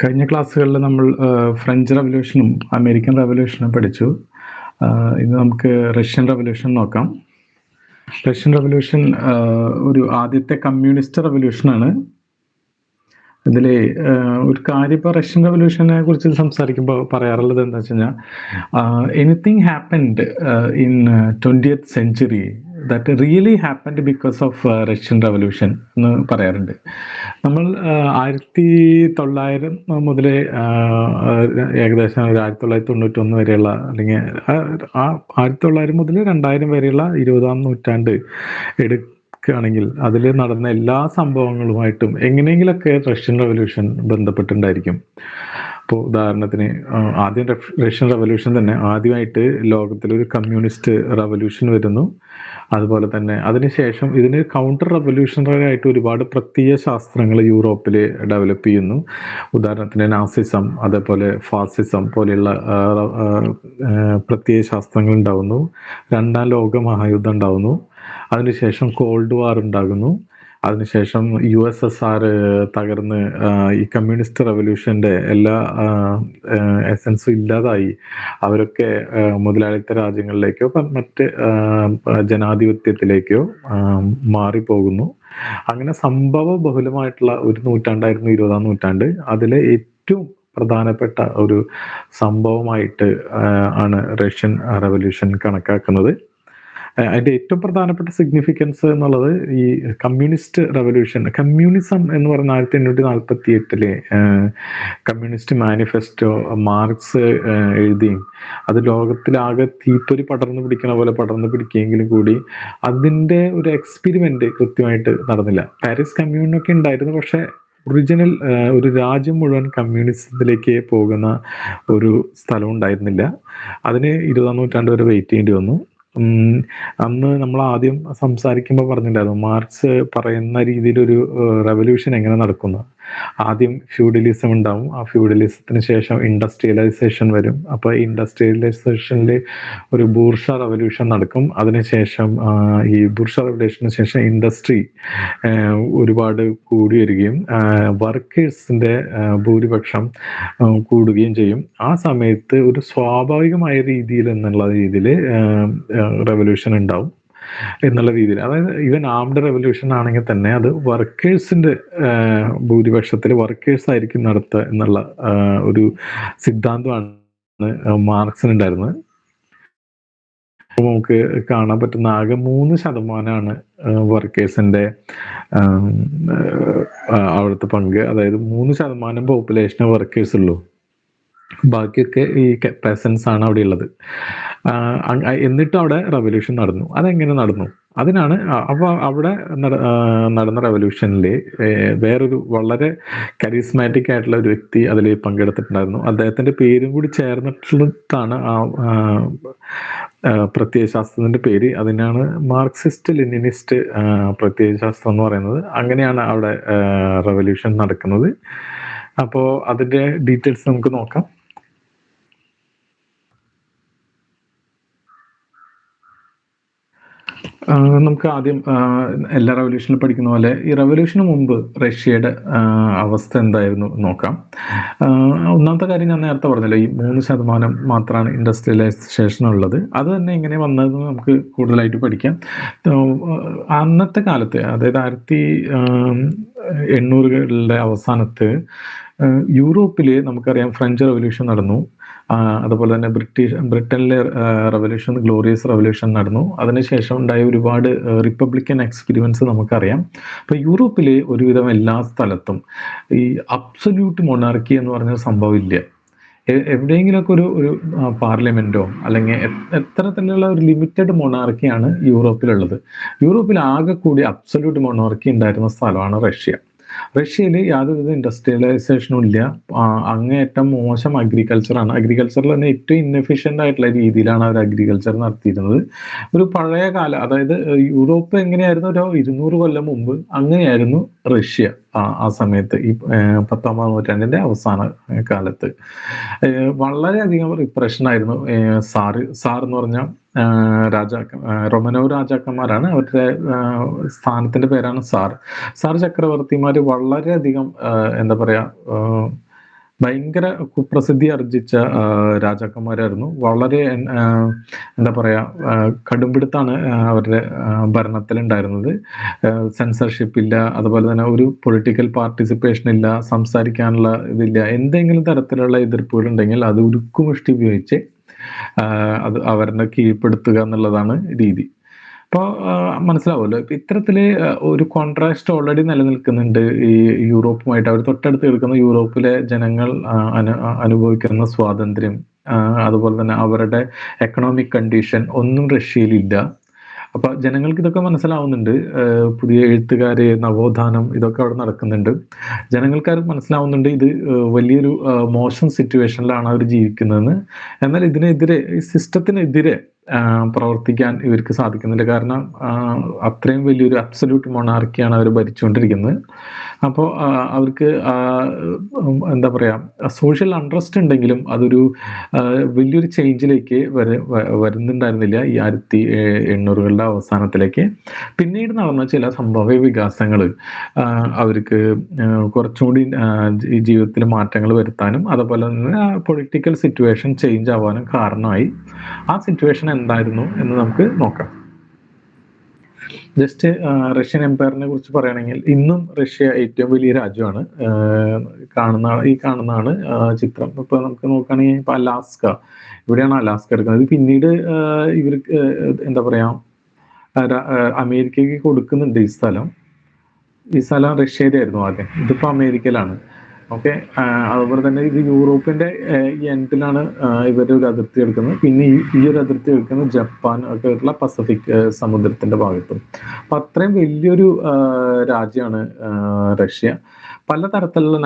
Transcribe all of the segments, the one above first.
കഴിഞ്ഞ ക്ലാസ്സുകളിൽ നമ്മൾ ഫ്രഞ്ച് റവല്യൂഷനും അമേരിക്കൻ റവല്യൂഷനും പഠിച്ചു. ഇന്ന് നമുക്ക് റഷ്യൻ റവല്യൂഷൻ നോക്കാം. റഷ്യൻ റവല്യൂഷൻ ഒരു ആദ്യത്തെ കമ്മ്യൂണിസ്റ്റ് റവല്യൂഷനാണ്. ഇതിൽ ഒരു കാര്യം ഇപ്പോൾ റഷ്യൻ റവല്യൂഷനെ കുറിച്ച് സംസാരിക്കുമ്പോൾ പറയാറുള്ളത് എന്താ വെച്ച് കഴിഞ്ഞാൽ, anything happened in 20th century that really happened because of Russian revolution എന്ന് പറയാറുണ്ട്. നമ്മൾ 1900 മുതൽ ഏകദേശം 1991 വരെയുള്ള, അല്ലെങ്കിൽ 1900 മുതൽ 2000 വരെയുള്ള 20ാം നൂറ്റാണ്ട് എടുക്കുകയാണെങ്കിൽ അതിൽ നടന്ന എല്ലാ സംഭവങ്ങളുമായിട്ടും എങ്ങനെയെങ്കിലൊക്കെ റഷ്യൻ റവല്യൂഷൻ ബന്ധപ്പെട്ടിട്ടുണ്ടായിരിക്കും. ഇപ്പോൾ ഉദാഹരണത്തിന് ആദ്യം റഷ്യൻ റവല്യൂഷൻ തന്നെ ആദ്യമായിട്ട് ലോകത്തിലൊരു കമ്മ്യൂണിസ്റ്റ് റവല്യൂഷൻ വരുന്നു. അതുപോലെ തന്നെ അതിനുശേഷം ഇതിന് കൗണ്ടർ റവല്യൂഷണറി ആയിട്ട് ഒരുപാട് പ്രത്യയ ശാസ്ത്രങ്ങൾ യൂറോപ്പിൽ ഡെവലപ്പ് ചെയ്യുന്നു. ഉദാഹരണത്തിന് നാസിസം, അതേപോലെ ഫാസിസം പോലെയുള്ള പ്രത്യയ ശാസ്ത്രങ്ങൾ ഉണ്ടാകുന്നു. രണ്ടാം ലോക മഹായുദ്ധം ഉണ്ടാകുന്നു. അതിനുശേഷം കോൾഡ് വാർ ഉണ്ടാകുന്നു. അതിനുശേഷം USSR തകർന്ന് ഈ കമ്മ്യൂണിസ്റ്റ് റവല്യൂഷൻ്റെ എല്ലാ എസൻസും ഇല്ലാതായി. അവരൊക്കെ മുതലാളിത്ത രാജ്യങ്ങളിലേക്കോ മറ്റ് ജനാധിപത്യത്തിലേക്കോ മാറിപ്പോകുന്നു. അങ്ങനെ സംഭവ ബഹുലമായിട്ടുള്ള ഒരു നൂറ്റാണ്ടായിരുന്നു 20ാം നൂറ്റാണ്ട്. അതിലെ ഏറ്റവും പ്രധാനപ്പെട്ട ഒരു സംഭവമായിട്ട് ആണ് റഷ്യൻ റവല്യൂഷൻ കണക്കാക്കുന്നത്. അതിൻ്റെ ഏറ്റവും പ്രധാനപ്പെട്ട സിഗ്നിഫിക്കൻസ് എന്നുള്ളത് ഈ കമ്മ്യൂണിസ്റ്റ് റവല്യൂഷൻ, കമ്മ്യൂണിസം എന്ന് പറഞ്ഞ 1848 കമ്മ്യൂണിസ്റ്റ് മാനിഫെസ്റ്റോ മാർക്സ് എഴുതിയും അത് ലോകത്തിലാകെ തീപ്പൊരി പടർന്നു പിടിക്കണ പോലെ പടർന്നു പിടിക്കുകയെങ്കിലും കൂടി അതിൻ്റെ ഒരു എക്സ്പെരിമെന്റ് കൃത്യമായിട്ട് നടന്നില്ല. പാരീസ് കമ്മ്യൂണൊക്കെ ഉണ്ടായിരുന്നു, പക്ഷെ ഒറിജിനൽ ഒരു രാജ്യം മുഴുവൻ കമ്മ്യൂണിസത്തിലേക്ക് പോകുന്ന ഒരു സ്ഥലം ഉണ്ടായിരുന്നില്ല. അതിന് 20ാം നൂറ്റാണ്ട് വരെ വെയിറ്റ് ചെയ്യേണ്ടി വന്നു. അന്ന് നമ്മൾ ആദ്യം സംസാരിക്കുമ്പോൾ പറഞ്ഞിട്ടുണ്ടായിരുന്നു, മാർക്സ് പറയുന്ന രീതിയിലൊരു റവല്യൂഷൻ എങ്ങനെ നടക്കുന്നു. ആദ്യം ഫ്യൂഡലിസം ഉണ്ടാവും, ആ ഫ്യൂഡലിസത്തിന് ശേഷം ഇൻഡസ്ട്രിയലൈസേഷൻ വരും. അപ്പോൾ ഇൻഡസ്ട്രിയലൈസേഷനിൽ ഒരു ബൂർഷ റവല്യൂഷൻ നടക്കും. അതിനുശേഷം ഈ ബൂർഷ റവല്യൂഷന് ശേഷം ഇൻഡസ്ട്രി ഒരുപാട് കൂടി വരികയും വർക്കേഴ്സിൻ്റെ ഭൂരിപക്ഷം കൂടുകയും ചെയ്യും. ആ സമയത്ത് ഒരു സ്വാഭാവികമായ രീതിയിൽ എന്നുള്ള രീതിയിൽ റവല്യൂഷൻ ഉണ്ടാവും എന്നുള്ള രീതിയിൽ. അതായത് ഈവൻ ആംഡ് റവല്യൂഷൻ ആണെങ്കിൽ തന്നെ അത് വർക്കേഴ്സിന്റെ ഭൂരിപക്ഷത്തിൽ വർക്കേഴ്സ് ആയിരിക്കും നടത്തുക എന്നുള്ള ഒരു സിദ്ധാന്തമാണ് മാർക്സിനുണ്ടായിരുന്നത്. നമുക്ക് കാണാൻ പറ്റുന്ന ആകെ 3% വർക്കേഴ്സിന്റെ അവിടുത്തെ പങ്ക്. അതായത് 3% പോപ്പുലേഷൻ വർക്കേഴ്സ് ഉള്ളൂ. ബാക്കിയൊക്കെ ഈ പെസൻസ് ആണ് അവിടെ ഉള്ളത്. എന്നിട്ട് അവിടെ റവല്യൂഷൻ നടന്നു. അതെങ്ങനെ നടന്നു? അതിനാണ് അപ്പോൾ അവിടെ നടന്ന റവല്യൂഷനിൽ വേറൊരു വളരെ കരിസ്മാറ്റിക് ആയിട്ടുള്ള ഒരു വ്യക്തി അതിൽ പങ്കെടുത്തിട്ടുണ്ടായിരുന്നു. അദ്ദേഹത്തിൻ്റെ പേരും കൂടി ചേർന്നിട്ടുള്ളതാണ് ആ പ്രത്യയശാസ്ത്രത്തിൻ്റെ പേര്. അതിനാണ് മാർക്സിസ്റ്റ് ലെനിനിസ്റ്റ് പ്രത്യയശാസ്ത്രം എന്ന് പറയുന്നത്. അങ്ങനെയാണ് അവിടെ റവല്യൂഷൻ നടക്കുന്നത്. അപ്പോൾ അതിൻ്റെ ഡീറ്റെയിൽസ് നമുക്ക് നോക്കാം. നമുക്ക് ആദ്യം എല്ലാ റവല്യൂഷനിലും പഠിക്കുന്ന പോലെ ഈ റവല്യൂഷന് മുമ്പ് റഷ്യയുടെ അവസ്ഥ എന്തായിരുന്നു നോക്കാം. ഒന്നാമത്തെ കാര്യം ഞാൻ നേരത്തെ പറഞ്ഞല്ലോ, ഈ 3% മാത്രമാണ് ഇൻഡസ്ട്രിയലൈസേഷൻ ഉള്ളത്. അത് തന്നെ ഇങ്ങനെ വന്നതെന്ന് നമുക്ക് കൂടുതലായിട്ട് പഠിക്കാം. അന്നത്തെ കാലത്ത്, അതായത് 1800കളുടെ അവസാനത്ത് യൂറോപ്പിൽ നമുക്കറിയാം ഫ്രഞ്ച് റവല്യൂഷൻ നടന്നു. അതുപോലെ തന്നെ ബ്രിട്ടനിലെ റവല്യൂഷൻ, ഗ്ലോറിയസ് റവല്യൂഷൻ നടന്നു. അതിനുശേഷം ഉണ്ടായ ഒരുപാട് റിപ്പബ്ലിക്കൻ എക്സ്പെരിമെന്റ്സ് നമുക്കറിയാം. അപ്പോൾ യൂറോപ്പിൽ ഒരുവിധം എല്ലാ സ്ഥലത്തും ഈ അബ്സല്യൂട്ട് മൊണാർക്കി എന്ന് പറഞ്ഞ സംഭവം ഇല്ല. എവിടെയെങ്കിലുമൊക്കെ ഒരു പാർലമെന്റോ അല്ലെങ്കിൽ എത്തരത്തിലുള്ള ഒരു ലിമിറ്റഡ് മൊണാർക്കിയാണ് യൂറോപ്പിലുള്ളത്. യൂറോപ്പിൽ ആകെ കൂടി അബ്സല്യൂട്ട് മൊണാർക്കി ഉണ്ടായിരുന്ന സ്ഥലമാണ് റഷ്യ. റഷ്യയിൽ യാതൊരുവിധ ഇൻഡസ്ട്രിയലൈസേഷനും ഇല്ല. അങ്ങേയറ്റം മോശം അഗ്രികൾച്ചറാണ്. അഗ്രികൾച്ചറിൽ തന്നെ ഏറ്റവും ഇൻഎഫിഷ്യൻ്റ് ആയിട്ടുള്ള രീതിയിലാണ് അവർ അഗ്രികൾച്ചർ നടത്തിയിരുന്നത്. ഒരു പഴയ കാലം, അതായത് യൂറോപ്പ് എങ്ങനെയായിരുന്നു ഒരു 200 കൊല്ലം മുമ്പ്, അങ്ങനെയായിരുന്നു റഷ്യ ആ സമയത്ത്, ഈ 19ാം നൂറ്റാണ്ടിൻ്റെ അവസാന കാലത്ത്. വളരെയധികം റിപ്രഷൻ ആയിരുന്നു. സാർ എന്ന് പറഞ്ഞാൽ റൊമനോവ് രാജാക്കന്മാരാണ്. അവരുടെ സ്ഥാനത്തിന്റെ പേരാണ് സാർ ചക്രവർത്തിമാർ. വളരെയധികം എന്താ പറയാ, ഭയങ്കര കുപ്രസിദ്ധി ആർജിച്ച രാജാക്കന്മാരായിരുന്നു. വളരെ എന്താ പറയാ, കടുംപിടുത്താണ് അവരുടെ ഭരണത്തിലുണ്ടായിരുന്നത്. സെൻസർഷിപ്പ് ഇല്ല, അതുപോലെ തന്നെ ഒരു പൊളിറ്റിക്കൽ പാർട്ടിസിപ്പേഷൻ ഇല്ല, സംസാരിക്കാനുള്ള ഇതില്ല. എന്തെങ്കിലും തരത്തിലുള്ള എതിർപ്പുകൾ ഉണ്ടെങ്കിൽ അത് ഉരുക്കുമുഷ്ടി ഉപയോഗിച്ച് അത് അവരെ കീഴ്പ്പെടുത്തുക എന്നുള്ളതാണ് രീതി. അപ്പോൾ മനസ്സിലാവുമല്ലോ. ഇപ്പൊ ഇത്തരത്തില് ഒരു കോൺട്രാസ്റ്റ് ഓൾറെഡി നിലനിൽക്കുന്നുണ്ട് ഈ യൂറോപ്പുമായിട്ട്. അവർ തൊട്ടടുത്ത് കിടക്കുന്ന യൂറോപ്പിലെ ജനങ്ങൾ അനുഭവിക്കുന്ന സ്വാതന്ത്ര്യം, അതുപോലെ തന്നെ അവരുടെ എക്കണോമിക് കണ്ടീഷൻ ഒന്നും റഷ്യയിലില്ല. അപ്പൊ ജനങ്ങൾക്ക് ഇതൊക്കെ മനസ്സിലാവുന്നുണ്ട്. പുതിയ എഴുത്തുകാര്, നവോത്ഥാനം, ഇതൊക്കെ അവിടെ നടക്കുന്നുണ്ട്. ജനങ്ങൾക്ക് മനസ്സിലാവുന്നുണ്ട് ഇത് വലിയൊരു മോശം സിറ്റുവേഷനിലാണ് അവർ ജീവിക്കുന്നതെന്ന്. എന്നാൽ ഇതിനെതിരെ, ഈ സിസ്റ്റത്തിനെതിരെ പ്രവർത്തിക്കാൻ ഇവർക്ക് സാധിക്കുന്നില്ല. കാരണം അത്രയും വലിയൊരു അബ്സല്യൂട്ട് മൊണാർക്കിയാണ് അവർ ഭരിച്ചുകൊണ്ടിരിക്കുന്നത്. അപ്പോൾ അവർക്ക് എന്താ പറയാ, സോഷ്യൽ അൺട്രസ്റ്റ് ഉണ്ടെങ്കിലും അതൊരു വലിയൊരു ചേഞ്ചിലേക്ക് വരുന്നുണ്ടായിരുന്നില്ല ഈ 1800കളുടെ അവസാനത്തിലേക്ക്. പിന്നീട് നടന്ന ചില സംഭവ വികാസങ്ങൾ അവർക്ക് കുറച്ചുകൂടി ഈ ജീവിതത്തിൽ മാറ്റങ്ങൾ വരുത്താനും അതുപോലെ തന്നെ പൊളിറ്റിക്കൽ സിറ്റുവേഷൻ ചേഞ്ച് ആവാനും കാരണമായി. ആ സിറ്റുവേഷൻ എന്തായിരുന്നു എന്ന് നമുക്ക് നോക്കാം. ജസ്റ്റ് റഷ്യൻ എംപയറിനെ കുറിച്ച് പറയുകയാണെങ്കിൽ, ഇന്നും റഷ്യ ഏറ്റവും വലിയ രാജ്യമാണ്. കാണുന്നതാണ് ചിത്രം. ഇപ്പൊ നമുക്ക് നോക്കുകയാണെങ്കിൽ ഇപ്പൊ അലാസ്ക, ഇവിടെയാണ് അലാസ്ക എടുക്കുന്നത്. പിന്നീട് ഇവർക്ക് എന്താ പറയാ, അമേരിക്കയ്ക്ക് കൊടുക്കുന്നുണ്ട് ഈ സ്ഥലം. ഈ സ്ഥലം റഷ്യയുടെ ആയിരുന്നു ആദ്യം, ഇതിപ്പോ അമേരിക്കയിലാണ്. ഓക്കെ. അതുപോലെ തന്നെ ഇത് യൂറോപ്പിന്റെ ഈ എൻഡിലാണ് ഇവരുടെ ഒരു അതിർത്തി എടുക്കുന്നത്. പിന്നെ ഈ ഒരു അതിർത്തി എടുക്കുന്നത് ജപ്പാൻ ഒക്കെ ആയിട്ടുള്ള പസഫിക് സമുദ്രത്തിന്റെ ഭാഗത്തും. അപ്പൊ അത്രയും വലിയൊരു രാജ്യമാണ് റഷ്യ. പലതരത്തിലുള്ള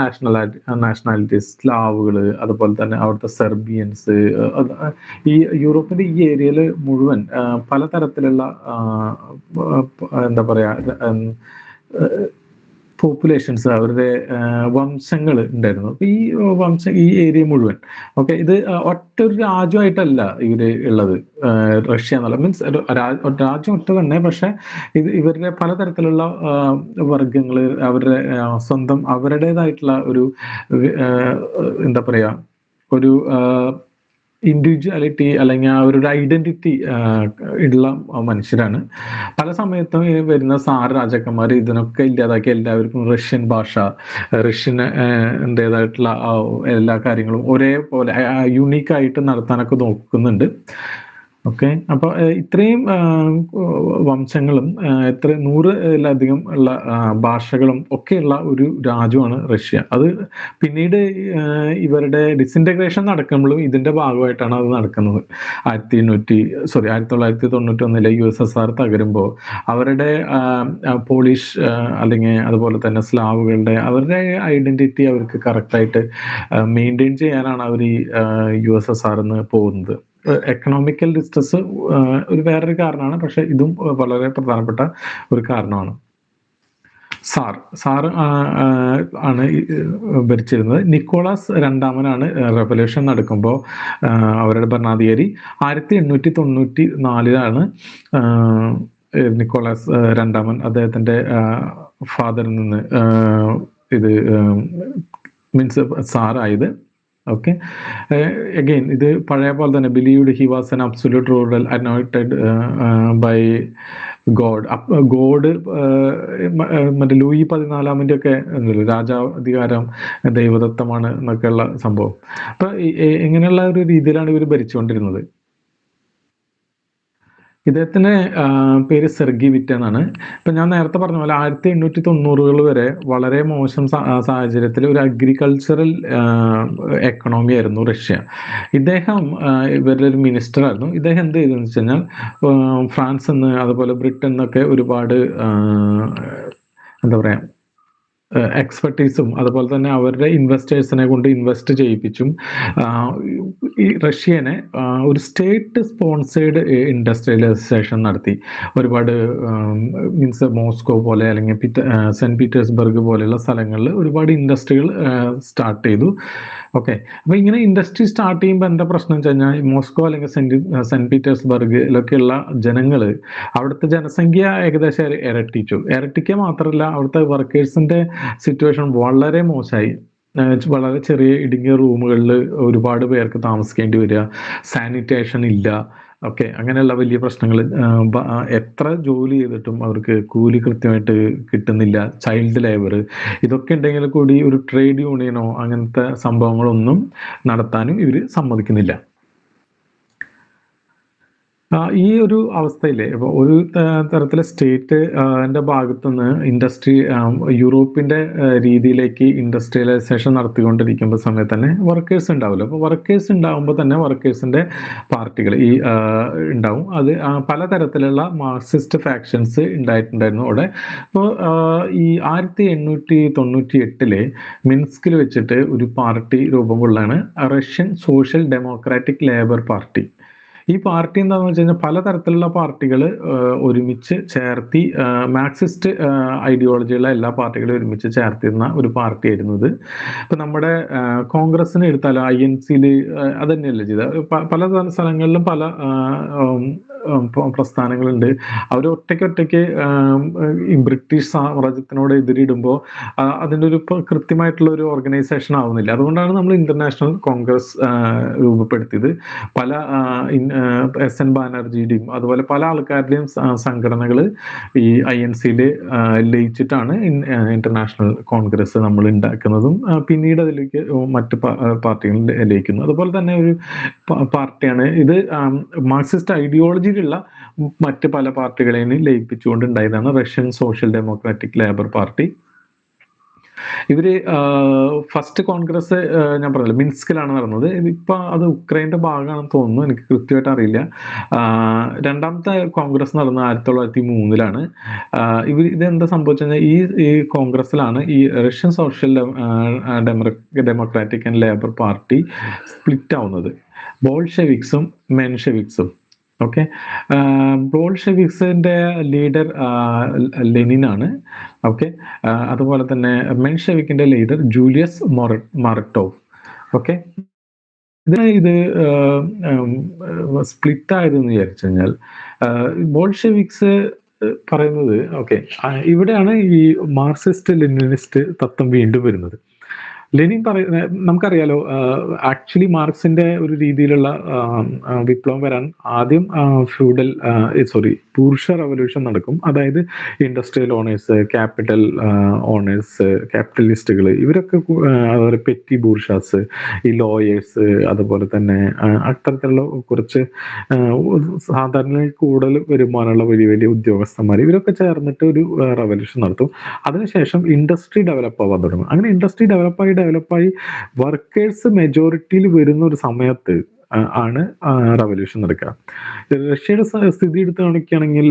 നാഷണാലിറ്റീസ്, സ്ലാവുകള്, അതുപോലെ തന്നെ അവിടുത്തെ സെർബിയൻസ്, ഈ യൂറോപ്പിന്റെ ഈ ഏരിയയിൽ മുഴുവൻ പലതരത്തിലുള്ള എന്താ പറയാ പോപ്പുലേഷൻസ്, അവരുടെ വംശങ്ങൾ ഉണ്ടായിരുന്നു. അപ്പൊ ഈ ഏരിയ മുഴുവൻ, ഓക്കെ, ഇത് ഒറ്റ ഒരു രാജ്യമായിട്ടല്ല ഇവര് ഉള്ളത്. റഷ്യ എന്നുള്ള മീൻസ് രാജ്യം ഒറ്റ തന്നെ, പക്ഷെ ഇവരുടെ പലതരത്തിലുള്ള വർഗങ്ങള്, അവരുടെ സ്വന്തം അവരുടേതായിട്ടുള്ള ഒരു എന്താ പറയാ, ഒരു ഇൻഡിവിജ്വാലിറ്റി അല്ലെങ്കിൽ അവരുടെ ഐഡന്റിറ്റി ഉള്ള മനുഷ്യരാണ്. പല സമയത്തും വരുന്ന രാജാക്കന്മാർ ഇതിനൊക്കെ ഇല്ലാതാക്കി എല്ലാവർക്കും റഷ്യൻ ഭാഷ, റഷ്യൻ്റെതായിട്ടുള്ള എല്ലാ കാര്യങ്ങളും ഒരേപോലെ യുണീക്കായിട്ട് നടത്താനൊക്കെ നോക്കുന്നുണ്ട്. ഓക്കെ. അപ്പൊ ഇത്രയും വംശങ്ങളും എത്ര 100-ലധികം ഉള്ള ഭാഷകളും ഒക്കെയുള്ള ഒരു രാജ്യമാണ് റഷ്യ. അത് പിന്നീട് ഇവരുടെ ഡിസിൻറ്റഗ്രേഷൻ നടക്കുമ്പോഴും ഇതിന്റെ ഭാഗമായിട്ടാണ് അത് നടക്കുന്നത്. 1991 USSR തകരുമ്പോൾ അവരുടെ പോളിഷ് അല്ലെങ്കിൽ അതുപോലെ തന്നെ സ്ലാവുകളുടെ അവരുടെ ഐഡന്റിറ്റി അവർക്ക് കറക്റ്റായിട്ട് മെയിൻറ്റെയിൻ ചെയ്യാനാണ് അവർ ഈ USSR പോകുന്നത്. എക്കണോമിക്കൽ ഡിസ്ട്രസ് ഒരു വേറൊരു കാരണമാണ്, പക്ഷെ ഇതും വളരെ പ്രധാനപ്പെട്ട ഒരു കാരണമാണ്. സാർ ആണ് ഭരിച്ചിരുന്നത്. നിക്കോളാസ് രണ്ടാമനാണ് റെവല്യൂഷൻ നടക്കുമ്പോൾ അവരുടെ ഭരണാധികാരി. 1894 നിക്കോളാസ് രണ്ടാമൻ അദ്ദേഹത്തിന്റെ ഫാദറിൽ നിന്ന് ഇത് മീൻസ് സാറായത്. ഓക്കെ. അഗെയിൻ ഇത് പഴയ പോലെ തന്നെ believed he was an absolute ruler anointed by God. മറ്റേ ലൂയി 14 ഒക്കെ രാജാധികാരം ദൈവദത്തമാണ് എന്നൊക്കെയുള്ള സംഭവം. അപ്പൊ ഇങ്ങനെയുള്ള ഒരു രീതിയിലാണ് ഇവർ ഭരിച്ചുകൊണ്ടിരുന്നത്. ഇദ്ദേഹത്തിന്റെ പേര് സെർഗി വിറ്റ് എന്നാണ്. ഇപ്പൊ ഞാൻ നേരത്തെ പറഞ്ഞ പോലെ 1890 വരെ വളരെ മോശം സാഹചര്യത്തിൽ ഒരു അഗ്രികൾച്ചറൽ എക്കണോമി ആയിരുന്നു റഷ്യ. ഇദ്ദേഹം ഇവരുടെ ഒരു മിനിസ്റ്റർ ആയിരുന്നു. ഇദ്ദേഹം എന്ത് ചെയ്തെന്ന് വെച്ച് കഴിഞ്ഞാൽ ഫ്രാൻസ് എന്ന് അതുപോലെ ബ്രിട്ടൻ എന്നൊക്കെ ഒരുപാട് എന്താ പറയാ എക്സ്പെർട്ടീസും അതുപോലെ തന്നെ അവരുടെ ഇൻവെസ്റ്റേഴ്സിനെ കൊണ്ട് ഇൻവെസ്റ്റ് ചെയ്യിപ്പിച്ചും ഈ റഷ്യനെ ഒരു സ്റ്റേറ്റ് സ്പോൺസേഡ് ഇൻഡസ്ട്രിയലൈസേഷൻ നടത്തി. ഒരുപാട് മീൻസ് മോസ്കോ പോലെ അല്ലെങ്കിൽ സെന്റ് പീറ്റേഴ്സ്ബർഗ് പോലെയുള്ള സ്ഥലങ്ങളിൽ ഒരുപാട് ഇൻഡസ്ട്രികൾ സ്റ്റാർട്ട് ചെയ്തു. ഓക്കെ. അപ്പൊ ഇങ്ങനെ ഇൻഡസ്ട്രി സ്റ്റാർട്ട് ചെയ്യുമ്പോൾ എന്താ പ്രശ്നം വെച്ച് കഴിഞ്ഞാൽ മോസ്കോ അല്ലെങ്കിൽ സെന്റ് പീറ്റേഴ്സ്ബർഗിലൊക്കെയുള്ള ജനങ്ങള്, അവിടുത്തെ ജനസംഖ്യ ഏകദേശം ഇരട്ടിക്കുക മാത്രമല്ല അവിടുത്തെ വർക്കേഴ്സിന്റെ സിറ്റുവേഷൻ വളരെ മോശമായി. വളരെ ചെറിയ ഇടുങ്ങിയ റൂമുകളിൽ ഒരുപാട് പേർക്ക് താമസിക്കേണ്ടി വരിക, സാനിറ്റേഷൻ ഇല്ല, ഓക്കെ, അങ്ങനെയുള്ള വലിയ പ്രശ്നങ്ങൾ. എത്ര ജോലി ചെയ്തിട്ടും അവർക്ക് കൂലി കൃത്യമായിട്ട് കിട്ടുന്നില്ല, ചൈൽഡ് ലേബർ, ഇതൊക്കെ ഉണ്ടെങ്കിൽ കൂടി ഒരു ട്രേഡ് യൂണിയനോ അങ്ങനത്തെ സംഭവങ്ങളൊന്നും നടത്താനും ഇവർ സമ്മതിക്കുന്നില്ല. ഈ ഒരു അവസ്ഥയില് ഇപ്പൊ ഒരു തരത്തിലെ സ്റ്റേറ്റ് ന്റെ ഭാഗത്തുനിന്ന് ഇൻഡസ്ട്രി യൂറോപ്പിന്റെ രീതിയിലേക്ക് ഇൻഡസ്ട്രിയലൈസേഷൻ നടത്തിക്കൊണ്ടിരിക്കുമ്പോൾ സമയത്ത് തന്നെ വർക്കേഴ്സ് ഉണ്ടാവില്ല. അപ്പോൾ വർക്കേഴ്സ് ഉണ്ടാകുമ്പോൾ തന്നെ വർക്കേഴ്സിന്റെ പാർട്ടികൾ ഉണ്ടാവും. അത് പലതരത്തിലുള്ള മാർക്സിസ്റ്റ് ഫാക്ഷൻസ് ഉണ്ടായിട്ടുണ്ടായിരുന്നു അവിടെ. അപ്പോൾ ഈ 1898 മിൻസ്കിൽ വെച്ചിട്ട് ഒരു പാർട്ടി രൂപം കൊള്ളാണ് Russian social democratic labour party. ഈ പാർട്ടി എന്താണെന്ന് വെച്ച് കഴിഞ്ഞാൽ പലതരത്തിലുള്ള പാർട്ടികൾ ഒരുമിച്ച് ചേർത്തി, മാർക്സിസ്റ്റ് ഐഡിയോളജിയുള്ള എല്ലാ പാർട്ടികളും ഒരുമിച്ച് ചേർത്തിരുന്ന ഒരു പാർട്ടി ആയിരുന്നു ഇത്. ഇപ്പൊ നമ്മുടെ കോൺഗ്രസിനെ എടുത്താലും INC അത് തന്നെയല്ലേ ചെയ്തത്. പല സ്ഥലങ്ങളിലും പല പ്രസ്ഥാനങ്ങളുണ്ട്. അവർ ഒറ്റയ്ക്ക് ഈ ബ്രിട്ടീഷ് സാമ്രാജ്യത്തിനോട് എതിരിടുമ്പോൾ അതിൻ്റെ ഒരു കൃത്യമായിട്ടുള്ള ഒരു ഓർഗനൈസേഷൻ ആവുന്നില്ല. അതുകൊണ്ടാണ് നമ്മൾ ഇന്റർനാഷണൽ കോൺഗ്രസ് രൂപപ്പെടുത്തിയത്. പല SN ബാനർജിയുടെയും അതുപോലെ പല ആൾക്കാരുടെയും സംഘടനകൾ ഈ INC ലയിച്ചിട്ടാണ് ഇന്റർനാഷണൽ കോൺഗ്രസ് നമ്മൾ ഉണ്ടാക്കുന്നതും പിന്നീട് അതിലേക്ക് മറ്റ് പാർട്ടികൾ ലയിക്കുന്നു. അതുപോലെ തന്നെ ഒരു പാർട്ടിയാണ് ഇത്. മാർക്സിസ്റ്റ് ഐഡിയോളജിയിലുള്ള മറ്റ് പല പാർട്ടികളെയും ലയിപ്പിച്ചുകൊണ്ടുണ്ടായതാണ് Russian social democratic labour party. ഇവര് ഫസ്റ്റ് കോൺഗ്രസ് ഞാൻ പറഞ്ഞില്ല മിൻസ്കിലാണ് നടന്നത്. ഇപ്പൊ അത് ഉക്രൈന്റെ ഭാഗമാണെന്ന് തോന്നുന്നു, എനിക്ക് കൃത്യമായിട്ട് അറിയില്ല. രണ്ടാമത്തെ കോൺഗ്രസ് നടന്നത് 1903 ഇതെന്താ സംഭവിച്ചത്? ഈ കോൺഗ്രസിലാണ് ഈ Russian social democratic and labour party split ആവുന്നത്. ബോൾഷെവിക്സും മെൻഷെവിക്സും. ഓക്കെ, ബോൾഷെവിക്സിന്റെ ലീഡർ ലെനിനാണ്. ഓക്കെ, അതുപോലെ തന്നെ മെൻഷെവിക്കിന്റെ ലീഡർ ജൂലിയസ് മൊറട്ടോവ്. ഓക്കെ, ഇത് സ്പ്ലിറ്റ് ആയതെന്ന് വിചാരിച്ചു കഴിഞ്ഞാൽ ബോൾഷെവിക്സ് പറയുന്നത്, ഓക്കെ, ഇവിടെയാണ് ഈ മാർക്സിസ്റ്റ് ലെനിനിസ്റ്റ് തത്വം വീണ്ടും വരുന്നത്. ലെനിൻ നമുക്കറിയാലോ, ആക്ച്വലി മാർക്സിന്റെ ഒരു രീതിയിലുള്ള വിപ്ലവം വരാൻ ആദ്യം ബൂർഷ റവല്യൂഷൻ നടക്കും. അതായത് ഇൻഡസ്ട്രിയൽ ഓണേഴ്സ്, ക്യാപിറ്റൽ ഓണേഴ്സ്, ക്യാപിറ്റലിസ്റ്റുകൾ, ഇവരൊക്കെ, അതുപോലെ പെറ്റി ബൂർഷാസ്, ഈ ലോയേഴ്സ്, അതുപോലെ തന്നെ അത്തരത്തിലുള്ള കുറച്ച് സാധാരണ കൂടുതൽ വരുമാനമുള്ള വലിയ വലിയ ഉദ്യോഗസ്ഥന്മാർ, ഇവരൊക്കെ ചേർന്നിട്ട് ഒരു റവല്യൂഷൻ നടത്തും. അതിനുശേഷം ഇൻഡസ്ട്രി ഡെവലപ്പ് ആവാൻ തുടങ്ങും. അങ്ങനെ ഇൻഡസ്ട്രി ഡെവലപ്പായി വർക്കേഴ്സ് മെജോറിറ്റിയിൽ വരുന്ന ഒരു സമയത്ത് ആണ് റവല്യൂഷൻ നടക്കുക. റഷ്യയുടെ സ്ഥിതി എടുത്ത് കാണിക്കുകയാണെങ്കിൽ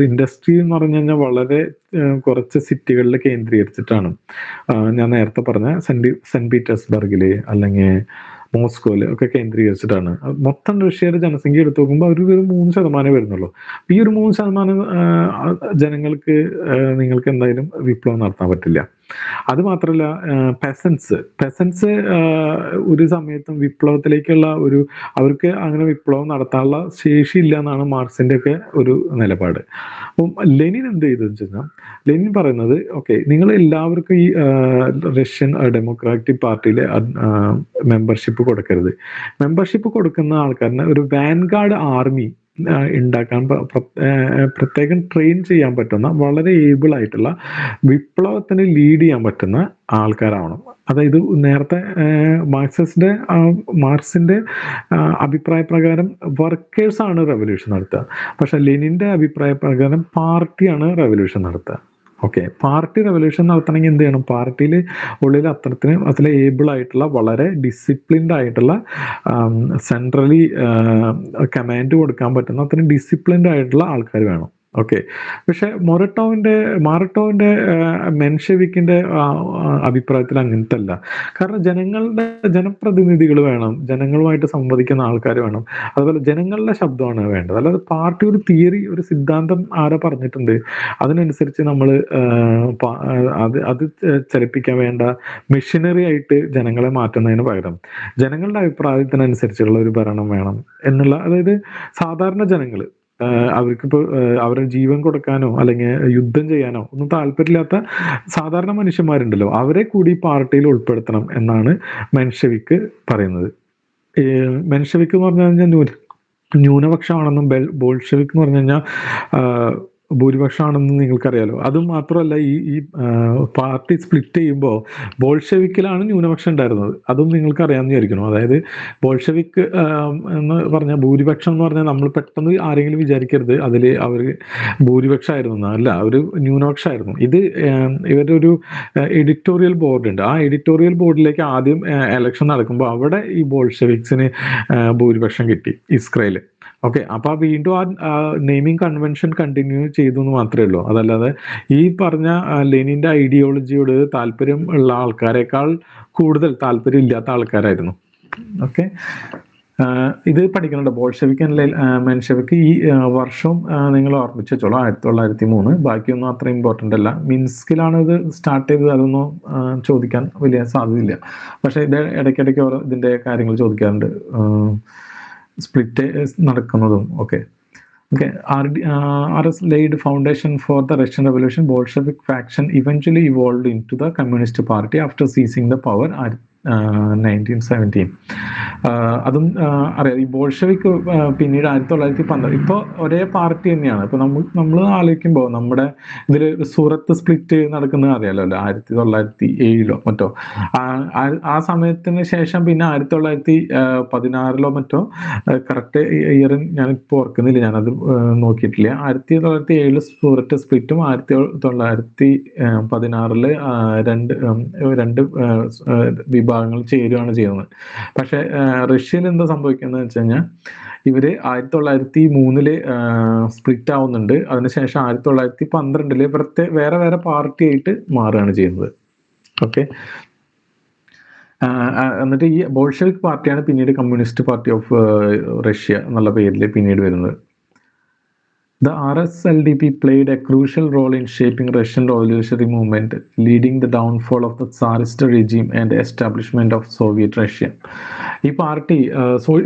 ഇൻഡസ്ട്രി എന്ന് പറഞ്ഞു കഴിഞ്ഞാൽ വളരെ കുറച്ച് സിറ്റികളിൽ കേന്ദ്രീകരിച്ചിട്ടാണ്. ഞാൻ നേരത്തെ പറഞ്ഞ സെന്റ് പീറ്റേഴ്സ്ബർഗില് അല്ലെങ്കിൽ മോസ്കോയില് ഒക്കെ കേന്ദ്രീകരിച്ചിട്ടാണ്. മൊത്തം റഷ്യയുടെ ജനസംഖ്യ എടുത്തു നോക്കുമ്പോൾ അവർ ഒരു 3% വരുന്നുള്ളൂ. ഈ ഒരു 3% ജനങ്ങൾക്ക് നിങ്ങൾക്ക് എന്തായാലും വിപ്ലവം നടത്താൻ പറ്റില്ല. അത് മാത്രമല്ല, പെസൻസ് ഒരു സമയത്തും വിപ്ലവത്തിലേക്കുള്ള അവർക്ക് അങ്ങനെ വിപ്ലവം നടത്താനുള്ള ശേഷി ഇല്ല എന്നാണ് മാർക്സിന്റെ ഒക്കെ ഒരു നിലപാട്. അപ്പം ലെനിൻ എന്ത് ചെയ്തെന്ന് വെച്ച് കഴിഞ്ഞാൽ, ലെനിൻ പറയുന്നത്, ഓക്കെ, നിങ്ങൾ എല്ലാവർക്കും ഈ റഷ്യൻ ഡെമോക്രാറ്റിക് പാർട്ടിയിലെ മെമ്പർഷിപ്പ് കൊടുക്കരുത്. മെമ്പർഷിപ്പ് കൊടുക്കുന്ന ആൾക്കാരനെ ഒരു വാൻഗാർഡ് ആർമി ഉണ്ടാക്കാൻ പ്രത്യേകം ട്രെയിൻ ചെയ്യാൻ പറ്റുന്ന വളരെ ഏബിൾ ആയിട്ടുള്ള വിപ്ലവത്തിന് ലീഡ് ചെയ്യാൻ പറ്റുന്ന ആൾക്കാരാവണം. അതായത് നേരത്തെ മാർക്സിന്റെ അഭിപ്രായ പ്രകാരം വർക്കേഴ്സ് ആണ് റെവല്യൂഷൻ നടത്തുക. പക്ഷെ ലെനിന്റെ അഭിപ്രായ പ്രകാരം പാർട്ടിയാണ് റെവല്യൂഷൻ നടത്തുക. ഓക്കെ, പാർട്ടി റെവല്യൂഷൻ നടത്തണമെങ്കിൽ എന്ത് ചെയ്യണം? പാർട്ടിയിൽ ഉള്ളിൽ അതിൽ ഏബിൾ ആയിട്ടുള്ള വളരെ ഡിസിപ്ലിൻഡ് ആയിട്ടുള്ള സെൻട്രലി കമാൻഡ് കൊടുക്കാൻ പറ്റുന്ന അത്രയും ഡിസിപ്ലിൻഡ് ആയിട്ടുള്ള ആൾക്കാർ വേണം. ഓക്കെ, പക്ഷെ മാറട്ടോവിന്റെ മെൻഷെവിക്കിന്റെ അഭിപ്രായത്തിൽ അങ്ങനത്തെ അല്ല. കാരണം ജനപ്രതിനിധികൾ വേണം, ജനങ്ങളുമായിട്ട് സംവദിക്കുന്ന ആൾക്കാർ വേണം, അതുപോലെ ജനങ്ങളുടെ ശബ്ദമാണ് വേണ്ടത്. അല്ലാതെ പാർട്ടി ഒരു തിയറി, ഒരു സിദ്ധാന്തം ആരോ പറഞ്ഞിട്ടുണ്ട് അതിനനുസരിച്ച് നമ്മൾ അത് ചലിപ്പിക്കാൻ വേണ്ട മെഷീനറി ആയിട്ട് ജനങ്ങളെ മാറ്റുന്നതിന് പകരം ജനങ്ങളുടെ അഭിപ്രായത്തിനനുസരിച്ചുള്ള ഒരു ഭരണം വേണം എന്നുള്ള, അതായത് സാധാരണ ജനങ്ങൾ അവർക്കിപ്പോൾ അവരുടെ ജീവൻ കൊടുക്കാനോ അല്ലെങ്കിൽ യുദ്ധം ചെയ്യാനോ ഒന്നും താല്പര്യമില്ലാത്ത സാധാരണ മനുഷ്യന്മാരുണ്ടല്ലോ, അവരെ കൂടി പാർട്ടിയിൽ ഉൾപ്പെടുത്തണം എന്നാണ് മെൻഷെവിക്ക് പറയുന്നത്. മെൻഷെവിക്ക് എന്ന് പറഞ്ഞു കഴിഞ്ഞാൽ ന്യൂനപക്ഷമാണെന്നും ബോൾഷെവിക് എന്ന് പറഞ്ഞു കഴിഞ്ഞാൽ ഭൂരിപക്ഷമാണെന്ന് നിങ്ങൾക്കറിയാലോ. അതും മാത്രമല്ല, ഈ പാർട്ടി സ്പ്ലിറ്റ് ചെയ്യുമ്പോൾ ബോൾഷെവിക്കിലാണ് ന്യൂനപക്ഷം ഉണ്ടായിരുന്നത്. അതും നിങ്ങൾക്ക് അറിയാമെന്ന് വിചാരിക്കുന്നു. അതായത് ബോൾഷെവിക് എന്ന് പറഞ്ഞാൽ ഭൂരിപക്ഷം എന്ന് പറഞ്ഞാൽ നമ്മൾ പെട്ടെന്ന് ആരെങ്കിലും വിചാരിക്കരുത് അതിൽ അവർ ഭൂരിപക്ഷമായിരുന്നു, അല്ല, ഒരു ന്യൂനപക്ഷമായിരുന്നു. ഇത് ഇവരുടെ ഒരു എഡിറ്റോറിയൽ ബോർഡ് ഉണ്ട്. ആ എഡിറ്റോറിയൽ ബോർഡിലേക്ക് ആദ്യം എലക്ഷൻ നടക്കുമ്പോൾ അവിടെ ഈ ബോൾഷെവിക്സിന് ഭൂരിപക്ഷം കിട്ടി, ഇസ്രയേൽ. ഓക്കെ, അപ്പൊ വീണ്ടും ആ നെയിമിംഗ് കൺവെൻഷൻ കണ്ടിന്യൂ ചെയ്തു എന്ന് മാത്രമേ ഉള്ളൂ. അതല്ലാതെ ഈ പറഞ്ഞ ലെനിന്റെ ഐഡിയോളജിയോട് താല്പര്യം ഉള്ള ആൾക്കാരെക്കാൾ കൂടുതൽ താല്പര്യം ഇല്ലാത്ത ആൾക്കാരായിരുന്നു. ഓക്കെ, ഇത് പഠിക്കുന്നുണ്ട് ബോൾഷെവിക് മെൻഷെവിക്. ഈ വർഷവും നിങ്ങൾ ഓർമ്മിച്ച് വെച്ചോളൂ, 1903. ബാക്കിയൊന്നും അത്ര ഇമ്പോർട്ടൻ്റ് അല്ല. മിൻസ്കിലാണ് ഇത് സ്റ്റാർട്ട് ചെയ്തത്, അതൊന്നും ചോദിക്കാൻ വലിയ സാധ്യതയില്ല. പക്ഷെ ഇത് ഇടയ്ക്കിടയ്ക്ക് ഓരോ ഇതിന്റെ കാര്യങ്ങൾ ചോദിക്കാറുണ്ട്, സ്പ്ലിറ്റ് നടക്കുന്നതും. Okay, RS laid foundation for the Russian Revolution. Bolshevik faction eventually evolved into the Communist Party after seizing the power at 1917. അതും അറിയാം. ഈ ബോൾഷെവിക് പിന്നീട് 1912 ഇപ്പോൾ ഒരേ പാർട്ടി തന്നെയാണ്. ഇപ്പൊ നമ്മൾ ആലോചിക്കുമ്പോൾ നമ്മുടെ ഇതിൽ സൂറത്ത് സ്പ്ലിറ്റ് നടക്കുന്നത് അറിയാലോ അല്ലേ, 1907 മറ്റോ. ആ സമയത്തിന് ശേഷം പിന്നെ 1916 മറ്റോ, കറക്റ്റ് ഇയർ ഞാനിപ്പോൾ ഓർക്കുന്നില്ല, ഞാനത് നോക്കിയിട്ടില്ല. 1907 സൂററ്റ് സ്പ്ലിറ്റും 1916 രണ്ട് വിഭാഗങ്ങൾ ചേരുകയാണ് ചെയ്യുന്നത്. പക്ഷെ റഷ്യയിൽ എന്താ സംഭവിക്കുന്നത് വെച്ച് കഴിഞ്ഞാൽ ഇവര് 1903 സ്പ്ലിറ്റ് ആവുന്നുണ്ട്. അതിനുശേഷം 1912 വേറെ വേറെ പാർട്ടി ആയിട്ട് മാറുകയാണ് ചെയ്യുന്നത്. ഓക്കെ, എന്നിട്ട് ഈ ബോൾഷെവിക് പാർട്ടിയാണ് പിന്നീട് കമ്മ്യൂണിസ്റ്റ് പാർട്ടി ഓഫ് റഷ്യ എന്നുള്ള പേരിൽ പിന്നീട് വരുന്നത്. The RSLDP played a crucial role in shaping Russian revolutionary movement, leading the downfall of the Tsarist regime and establishment of Soviet Russia. ഈ പാർട്ടി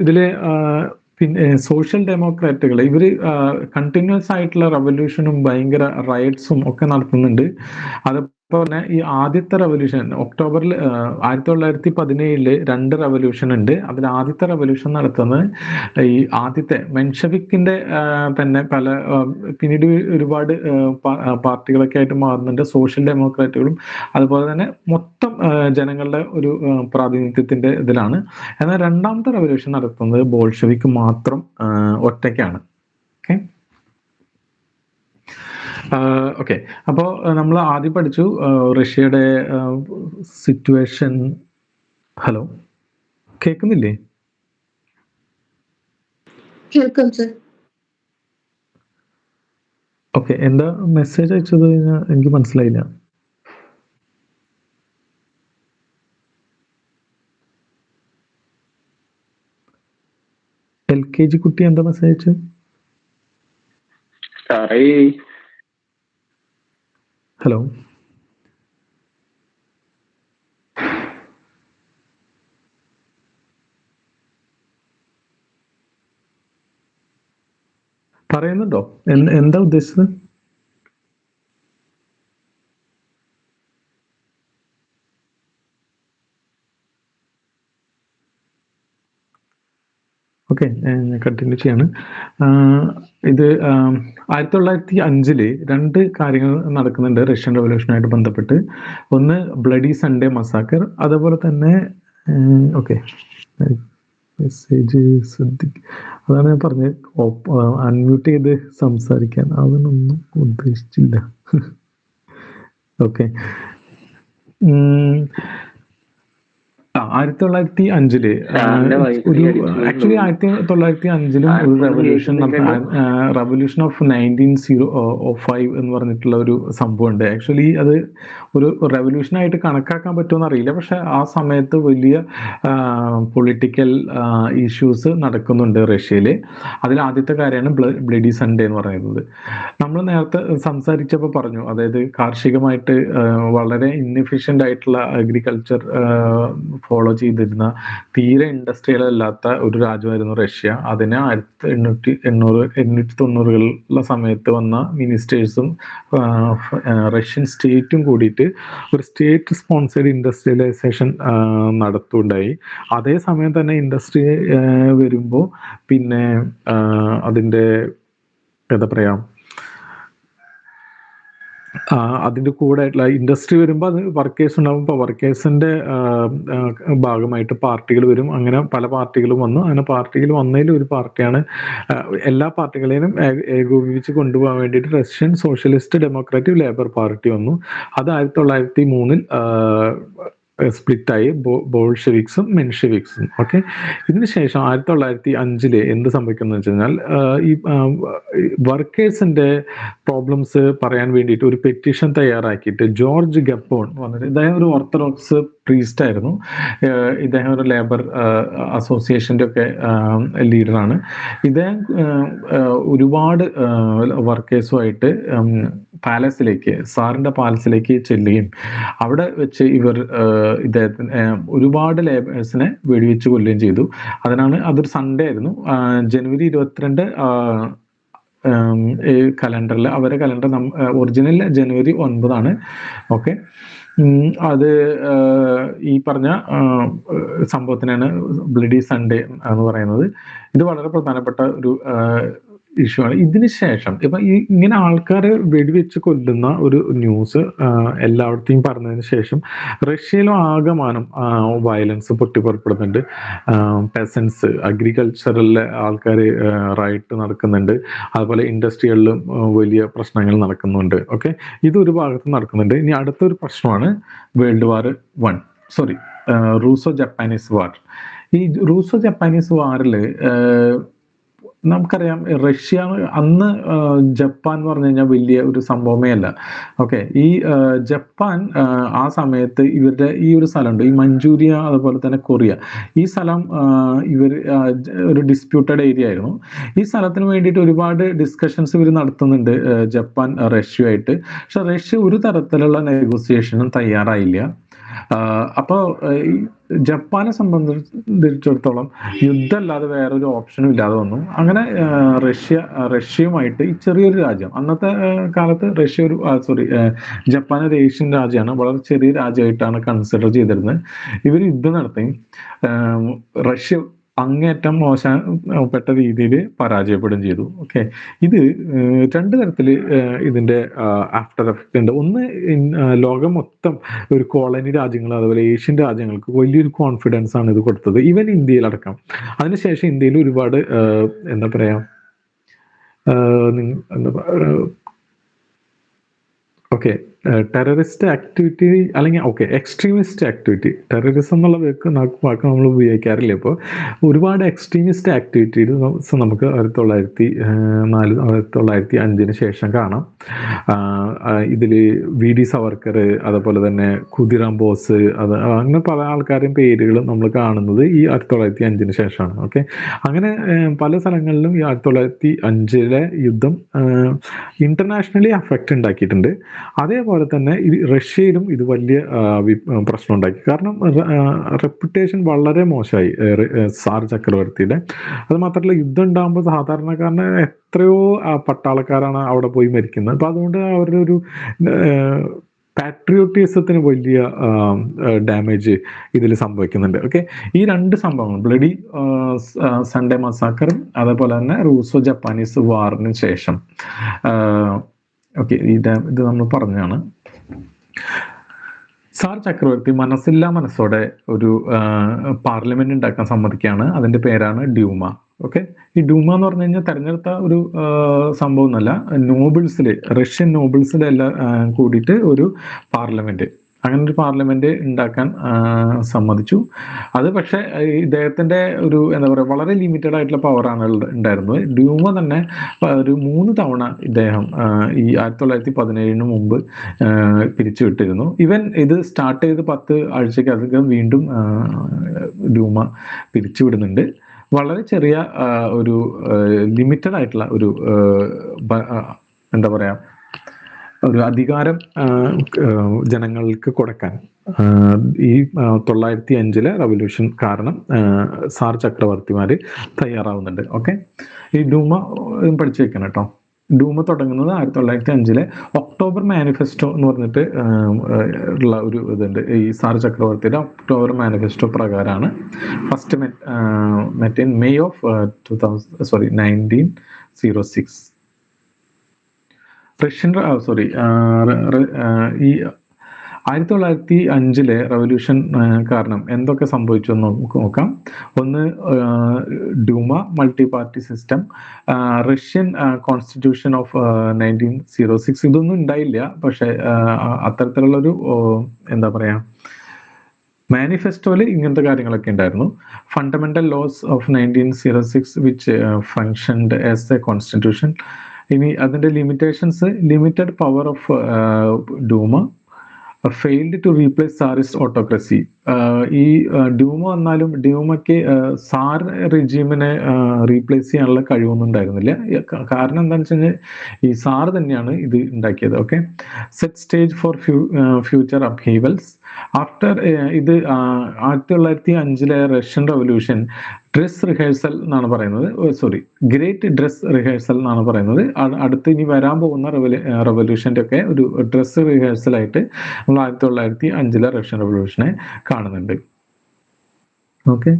ഇതിലെ പിന്നെ സോഷ്യൽ ഡെമോക്രാറ്റുകൾ ഇവർ കണ്ടിന്യൂസ് ആയിട്ടുള്ള റവല്യൂഷനും ഭയങ്കര റൈറ്റ്സും ഒക്കെ നടത്തുന്നുണ്ട്. അതുപോലെ ഈ ആദ്യത്തെ റവല്യൂഷൻ ഒക്ടോബറിൽ 1917 2 റവല്യൂഷൻ ഉണ്ട്. അതിൽ ആദ്യത്തെ റവല്യൂഷൻ നടത്തുന്നത് ഈ ആദ്യത്തെ മെൻഷെവിക്കിന്റെ തന്നെ പല പിന്നീട് ഒരുപാട് പാർട്ടികളൊക്കെ ആയിട്ട് മാറുന്നുണ്ട്, സോഷ്യൽ ഡെമോക്രാറ്റുകളും. അതുപോലെ തന്നെ മൊത്തം ജനങ്ങളുടെ ഒരു പ്രാതിനിധ്യത്തിന്റെ ഇതിലാണ്. എന്നാൽ രണ്ടാമത്തെ റവല്യൂഷൻ നടത്തുന്നത് ബോൾഷെവിക്ക് മാത്രം ഒറ്റയ്ക്കാണ്. ഓക്കെ, അപ്പോൾ നമ്മൾ ആദ്യം പഠിച്ചു റഷ്യയുടെ സിറ്റുവേഷൻ. ഹലോ, കേൾക്കുന്നില്ലേ? ഓക്കെ, എന്താ മെസ്സേജ് അയച്ചത് എനിക്ക് മനസ്സിലായില്ല. LKG കുട്ടി എന്താ മെസ്സേജ് അയച്ചത്? ഹലോ, പറയുന്നുണ്ടോ? എന്താ ഉദ്ദേശിച്ചത്? ഓക്കെ, കണ്ടിന്യൂ ചെയ്യാണ്. ഇത് 1905 2 കാര്യങ്ങൾ നടക്കുന്നുണ്ട് റഷ്യൻ റവല്യൂഷനായിട്ട് ബന്ധപ്പെട്ട്. ഒന്ന് ബ്ലഡി സൺഡേ മസാക്കർ, അതുപോലെ തന്നെ ഓക്കെ മെസ്സേജ് ശ്രദ്ധിക്കുക. അതാണ് ഞാൻ പറഞ്ഞത്, അൺമ്യൂട്ട് ചെയ്ത് സംസാരിക്കാൻ അവനൊന്നും ഉദ്ദേശിച്ചില്ല. ഓക്കെ, 1905 ഒരു ആക്ച്വലി 1905 ഒരു റവല്യൂഷൻ ഓഫ് 1905 എന്ന് പറഞ്ഞിട്ടുള്ള ഒരു സംഭവം ഉണ്ട്. ആക്ച്വലി അത് ഒരു റെവല്യൂഷനായിട്ട് കണക്കാക്കാൻ പറ്റുമെന്ന് അറിയില്ല. പക്ഷെ ആ സമയത്ത് വലിയ പൊളിറ്റിക്കൽ ഇഷ്യൂസ് നടക്കുന്നുണ്ട് റഷ്യയില്. അതിൽ ആദ്യത്തെ കാര്യമാണ് ബ്ലഡി സൺഡേ എന്ന് പറയുന്നത്. നമ്മൾ നേരത്തെ സംസാരിച്ചപ്പോൾ പറഞ്ഞു, അതായത് കാർഷികമായിട്ട് വളരെ ഇൻഎഫിഷ്യൻ്റ് ആയിട്ടുള്ള അഗ്രികൾച്ചർ ഫോളോ ഫോളോ ചെയ്തിരുന്ന തീരെ ഇൻഡസ്ട്രിയൽ അല്ലാത്ത ഒരു രാജ്യമായിരുന്നു റഷ്യ. അതിനെ 1890 സമയത്ത് വന്ന മിനിസ്റ്റേഴ്സും റഷ്യൻ സ്റ്റേറ്റും കൂടിയിട്ട് ഒരു സ്റ്റേറ്റ് സ്പോൺസേഡ് ഇൻഡസ്ട്രിയലൈസേഷൻ നടത്തുകയുണ്ടായി. അതേസമയം തന്നെ ഇൻഡസ്ട്രി വരുമ്പോൾ പിന്നെ അതിൻ്റെ എന്താ പറയാ, അതിൻ്റെ കൂടെ ആയിട്ടുള്ള ഇൻഡസ്ട്രി വരുമ്പോൾ അത് വർക്കേഴ്സ് ഉണ്ടാകും. ഇപ്പോൾ വർക്കേഴ്സിൻ്റെ ഭാഗമായിട്ട് പാർട്ടികൾ വരും. അങ്ങനെ പല പാർട്ടികളും വന്നു. അങ്ങനെ പാർട്ടികൾ വന്നതിൽ ഒരു പാർട്ടിയാണ് എല്ലാ പാർട്ടികളെയും ഏകോപിപ്പിച്ച് കൊണ്ടുപോകാൻ വേണ്ടിയിട്ട് Russian socialist democratic labour party വന്നു. അത് 1903 സ്പ്ലിറ്റായി ബോൾഷെവിക്സും മെൻഷെവിക്സും. ഓക്കെ, ഇതിനുശേഷം 1905 എന്ത് സംഭവിക്കുന്നു വെച്ച് കഴിഞ്ഞാൽ ഈ വർക്കേഴ്സിന്റെ പ്രോബ്ലംസ് പറയാൻ വേണ്ടിയിട്ട് ഒരു പെറ്റീഷൻ തയ്യാറാക്കിയിട്ട് ജോർജ് ഗപ്പോൺ വന്നിട്ട്, ഇദ്ദേഹം ഒരു ഓർത്തഡോക്സ് പ്രീസ്റ്റ് ആയിരുന്നു. ഇദ്ദേഹം ഒരു ലേബർ അസോസിയേഷൻ്റെ ഒക്കെ ലീഡറാണ്. ഇദ്ദേഹം ഒരുപാട് വർക്കേഴ്സുമായിട്ട് പാലസിലേക്ക്, സാറിൻ്റെ പാലസിലേക്ക് ചെല്ലുകയും അവിടെ വെച്ച് ഇവർ ഇദ്ദേഹത്തിന് ഒരുപാട് ലേബേഴ്സിനെ വെടിവെച്ച് കൊല്ലുകയും ചെയ്തു. അതൊരു സൺഡേ ആയിരുന്നു. ജനുവരി 22 കലണ്ടറിൽ, അവരുടെ കലണ്ടർ ഒറിജിനൽ ജനുവരി 9 ഓക്കെ. അത് ഈ പറഞ്ഞ സംഭവത്തിനാണ് ബ്ലഡി സൺഡേ എന്ന് പറയുന്നത്. ഇത് വളരെ പ്രധാനപ്പെട്ട ഒരു ഇഷ്യൂ ആണ്. ഇതിന് ശേഷം ഇപ്പൊ ഇങ്ങനെ ആൾക്കാരെ വെടിവെച്ച് കൊല്ലുന്ന ഒരു ന്യൂസ് എല്ലായിടത്തെയും പറഞ്ഞതിന് ശേഷം റഷ്യയിലും ആകമാനം വയലൻസ് പൊട്ടിപ്പുറപ്പെടുന്നുണ്ട്. പെസൻസ്, അഗ്രികൾച്ചറിലെ ആൾക്കാർ റൈറ്റ് നടക്കുന്നുണ്ട്. അതുപോലെ ഇൻഡസ്ട്രികളിലും വലിയ പ്രശ്നങ്ങൾ നടക്കുന്നുണ്ട്. ഓക്കെ, ഇതൊരു ഭാഗത്ത് നടക്കുന്നുണ്ട്. ഇനി അടുത്തൊരു പ്രശ്നമാണ് world war 1, sorry Russo Japanese war. ഈ റൂസോ ജപ്പാനീസ് വാറിൽ നമുക്കറിയാം, റഷ്യ അന്ന് ജപ്പാൻ എന്ന് പറഞ്ഞു കഴിഞ്ഞാൽ വലിയ ഒരു സംഭവമേ അല്ല. ഓക്കെ, ഈ ജപ്പാൻ ആ സമയത്ത് ഇവരുടെ ഈ ഒരു സ്ഥലമുണ്ട്, ഈ മഞ്ചൂരിയ, അതുപോലെ തന്നെ കൊറിയ, ഈ സ്ഥലം ഇവർ ഒരു ഡിസ്പ്യൂട്ടഡ് ഏരിയ ആയിരുന്നു. ഈ സ്ഥലത്തിന് വേണ്ടിയിട്ട് ഒരുപാട് ഡിസ്കഷൻസ് ഇവർ നടത്തുന്നുണ്ട് ജപ്പാൻ റഷ്യയുമായിട്ട്. പക്ഷെ റഷ്യ ഒരു തരത്തിലുള്ള നെഗോസിയേഷനും തയ്യാറായില്ല. അപ്പോൾ ജപ്പാനെ സംബന്ധിച്ചിടത്തോളം യുദ്ധമല്ലാതെ വേറൊരു ഓപ്ഷനും ഇല്ലാതെ വന്നു. അങ്ങനെ റഷ്യയുമായിട്ട് ഈ ചെറിയൊരു രാജ്യം, അന്നത്തെ കാലത്ത് ജപ്പാൻ ഒരു ഏഷ്യൻ രാജ്യമാണ്, വളരെ ചെറിയ രാജ്യമായിട്ടാണ് കൺസിഡർ ചെയ്തിരുന്നത്. ഇവർ യുദ്ധം നടത്തി. റഷ്യ അങ്ങേറ്റം മോശപ്പെട്ട രീതിയിൽ പരാജയപ്പെടുകയും ചെയ്തു. ഓക്കെ, ഇത് രണ്ട് തരത്തിൽ ഇതിന്റെ ആഫ്റ്റർ എഫക്റ്റ് ഉണ്ട്. ഒന്ന്, ലോകം മൊത്തം ഒരു കോളനി രാജ്യങ്ങൾ, അതുപോലെ ഏഷ്യൻ രാജ്യങ്ങൾക്ക് വലിയൊരു കോൺഫിഡൻസ് ആണ് ഇത് കൊടുത്തത്, ഈവൻ ഇന്ത്യയിലടക്കം. അതിനുശേഷം ഇന്ത്യയിൽ ഒരുപാട് എന്താ പറയാ ഓക്കെ, ടെററിസ്റ്റ് ആക്ടിവിറ്റി അല്ലെങ്കിൽ എക്സ്ട്രീമിസ്റ്റ് ആക്ടിവിറ്റി, ടെററിസം എന്നുള്ള വാക്ക് നമ്മൾ ഉപയോഗിക്കാറില്ല. ഇപ്പോൾ ഒരുപാട് എക്സ്ട്രീമിസ്റ്റ് ആക്ടിവിറ്റീസ് നമുക്ക് 1905 ശേഷം കാണാം. ഇതിൽ വി ഡി സവർക്കർ, അതുപോലെ തന്നെ ഖുദിറാം ബോസ്, അങ്ങനെ പല ആൾക്കാരുടെയും പേരുകളും നമ്മൾ കാണുന്നത് ഈ 1905 ശേഷമാണ്. ഓക്കെ, അങ്ങനെ പല സ്ഥലങ്ങളിലും ഈ 1905 യുദ്ധം ഇന്റർനാഷണലി അഫക്റ്റ് ഉണ്ടാക്കിയിട്ടുണ്ട്. അതേപോലെ തന്നെ റഷ്യയിലും ഇത് വലിയ പ്രശ്നം ഉണ്ടാക്കി. കാരണം റെപ്യൂട്ടേഷൻ വളരെ മോശമായി സാർ ചക്രവർത്തിയുടെ. അത് മാത്രമല്ല, യുദ്ധം ഉണ്ടാകുമ്പോൾ സാധാരണക്കാരന് എത്രയോ പട്ടാളക്കാരാണ് അവിടെ പോയി മരിക്കുന്നത്. അപ്പം അതുകൊണ്ട് അവരുടെ ഒരു പാട്രിയോട്ടിസത്തിന് വലിയ ഡാമേജ് ഇതിൽ സംഭവിക്കുന്നുണ്ട്. ഓക്കെ, ഈ രണ്ട് സംഭവങ്ങൾ, ബ്ലഡി സൺഡേ മസാക്കറും അതേപോലെ തന്നെ റൂസോ ജപ്പാനീസ് വാറിന് ശേഷം, ഓക്കെ, ഇത് നമ്മൾ പറഞ്ഞാണ്. സാർ ചക്രവർത്തി മനസ്സില്ലാ മനസ്സോടെ ഒരു പാർലമെന്റ് ഉണ്ടാക്കാൻ സമ്മതിക്കുകയാണ്. അതിന്റെ പേരാണ് ഡ്യൂമ. ഓക്കെ, ഈ ഡ്യൂമ എന്ന് പറഞ്ഞു കഴിഞ്ഞാൽ തെരഞ്ഞെടുത്ത ഒരു സംഭവം എന്നല്ല, റഷ്യൻ നോബിൾസിലെല്ലാം കൂടിയിട്ട് ഒരു പാർലമെന്റ്, അങ്ങനെ ഒരു പാർലമെന്റ് ഉണ്ടാക്കാൻ സമ്മതിച്ചു. അത് പക്ഷെ ഇദ്ദേഹത്തിന്റെ ഒരു എന്താ പറയുക, വളരെ ലിമിറ്റഡ് ആയിട്ടുള്ള പവറാണ് ഉണ്ടായിരുന്നത്. ഡ്യൂമ തന്നെ ഒരു 3 തവണ ഇദ്ദേഹം ഈ 1917 മുമ്പ് പിരിച്ചുവിട്ടിരുന്നു. ഈവൻ ഇത് സ്റ്റാർട്ട് ചെയ്ത് 10 ആഴ്ചക്കധികം വീണ്ടും ഡ്യൂമ പിരിച്ചുവിടുന്നുണ്ട്. വളരെ ചെറിയ ഒരു ലിമിറ്റഡ് ആയിട്ടുള്ള ഒരു എന്താ പറയാ, ഒരു അധികാരം ജനങ്ങൾക്ക് കൊടുക്കാൻ. ഈ 905 റവല്യൂഷൻ കാരണം സാർ ചക്രവർത്തിമാര് തയ്യാറാവുന്നുണ്ട്. ഓക്കെ, ഈ ഡൂമ പഠിച്ചു വെക്കണം കേട്ടോ. ഡൂമ തുടങ്ങുന്നത് 1905 ഒക്ടോബർ മാനിഫെസ്റ്റോ എന്ന് പറഞ്ഞിട്ട് ഉള്ള ഒരു ഇതുണ്ട്. ഈ സാർ ചക്രവർത്തിയുടെ ഒക്ടോബർ മാനിഫെസ്റ്റോ പ്രകാരമാണ് first met in May of 1906. Russian ഈ 1905 റവല്യൂഷൻ കാരണം എന്തൊക്കെ സംഭവിച്ചു എന്ന് നോക്കാം. ഒന്ന്, ഡൂമ multi party system, Russian constitution of 1906 ഇതൊന്നും ഉണ്ടായില്ല. പക്ഷെ അത്തരത്തിലുള്ളൊരു എന്താ പറയാ മാനിഫെസ്റ്റോയിൽ ഇങ്ങനത്തെ കാര്യങ്ങളൊക്കെ ഉണ്ടായിരുന്നു. Fundamental laws of 1906 which functioned as a constitution. ഇനി അതിന്റെ limitations, limited power of Duma, failed to replace tsarist autocracy. ഈ ഡ്യൂമ വന്നാലും ഡ്യൂമയ്ക്ക് സാർ റിജീമിനെ റീപ്ലേസ് ചെയ്യാനുള്ള കഴിവൊന്നും ഉണ്ടായിരുന്നില്ല. കാരണം എന്താണെന്ന് വെച്ച് കഴിഞ്ഞാൽ ഈ സാർ തന്നെയാണ് ഇത് ഉണ്ടാക്കിയത്. Okay, set stage for future upheavals. After ഇത് 1905 റഷ്യൻ റവല്യൂഷൻ ഡ്രസ് റിഹേഴ്സൽ എന്നാണ് പറയുന്നത്. ഗ്രേറ്റ് ഡ്രസ് റിഹേഴ്സൽ എന്നാണ് പറയുന്നത്. അടുത്ത് ഇനി വരാൻ പോകുന്ന റവല്യൂഷൻ്റെ ഒക്കെ ഒരു ഡ്രസ് റിഹേഴ്സൽ ആയിട്ട് നമ്മൾ 1905 റഷ്യൻ റവല്യൂഷനെ കാണുന്നുണ്ട്. Okay,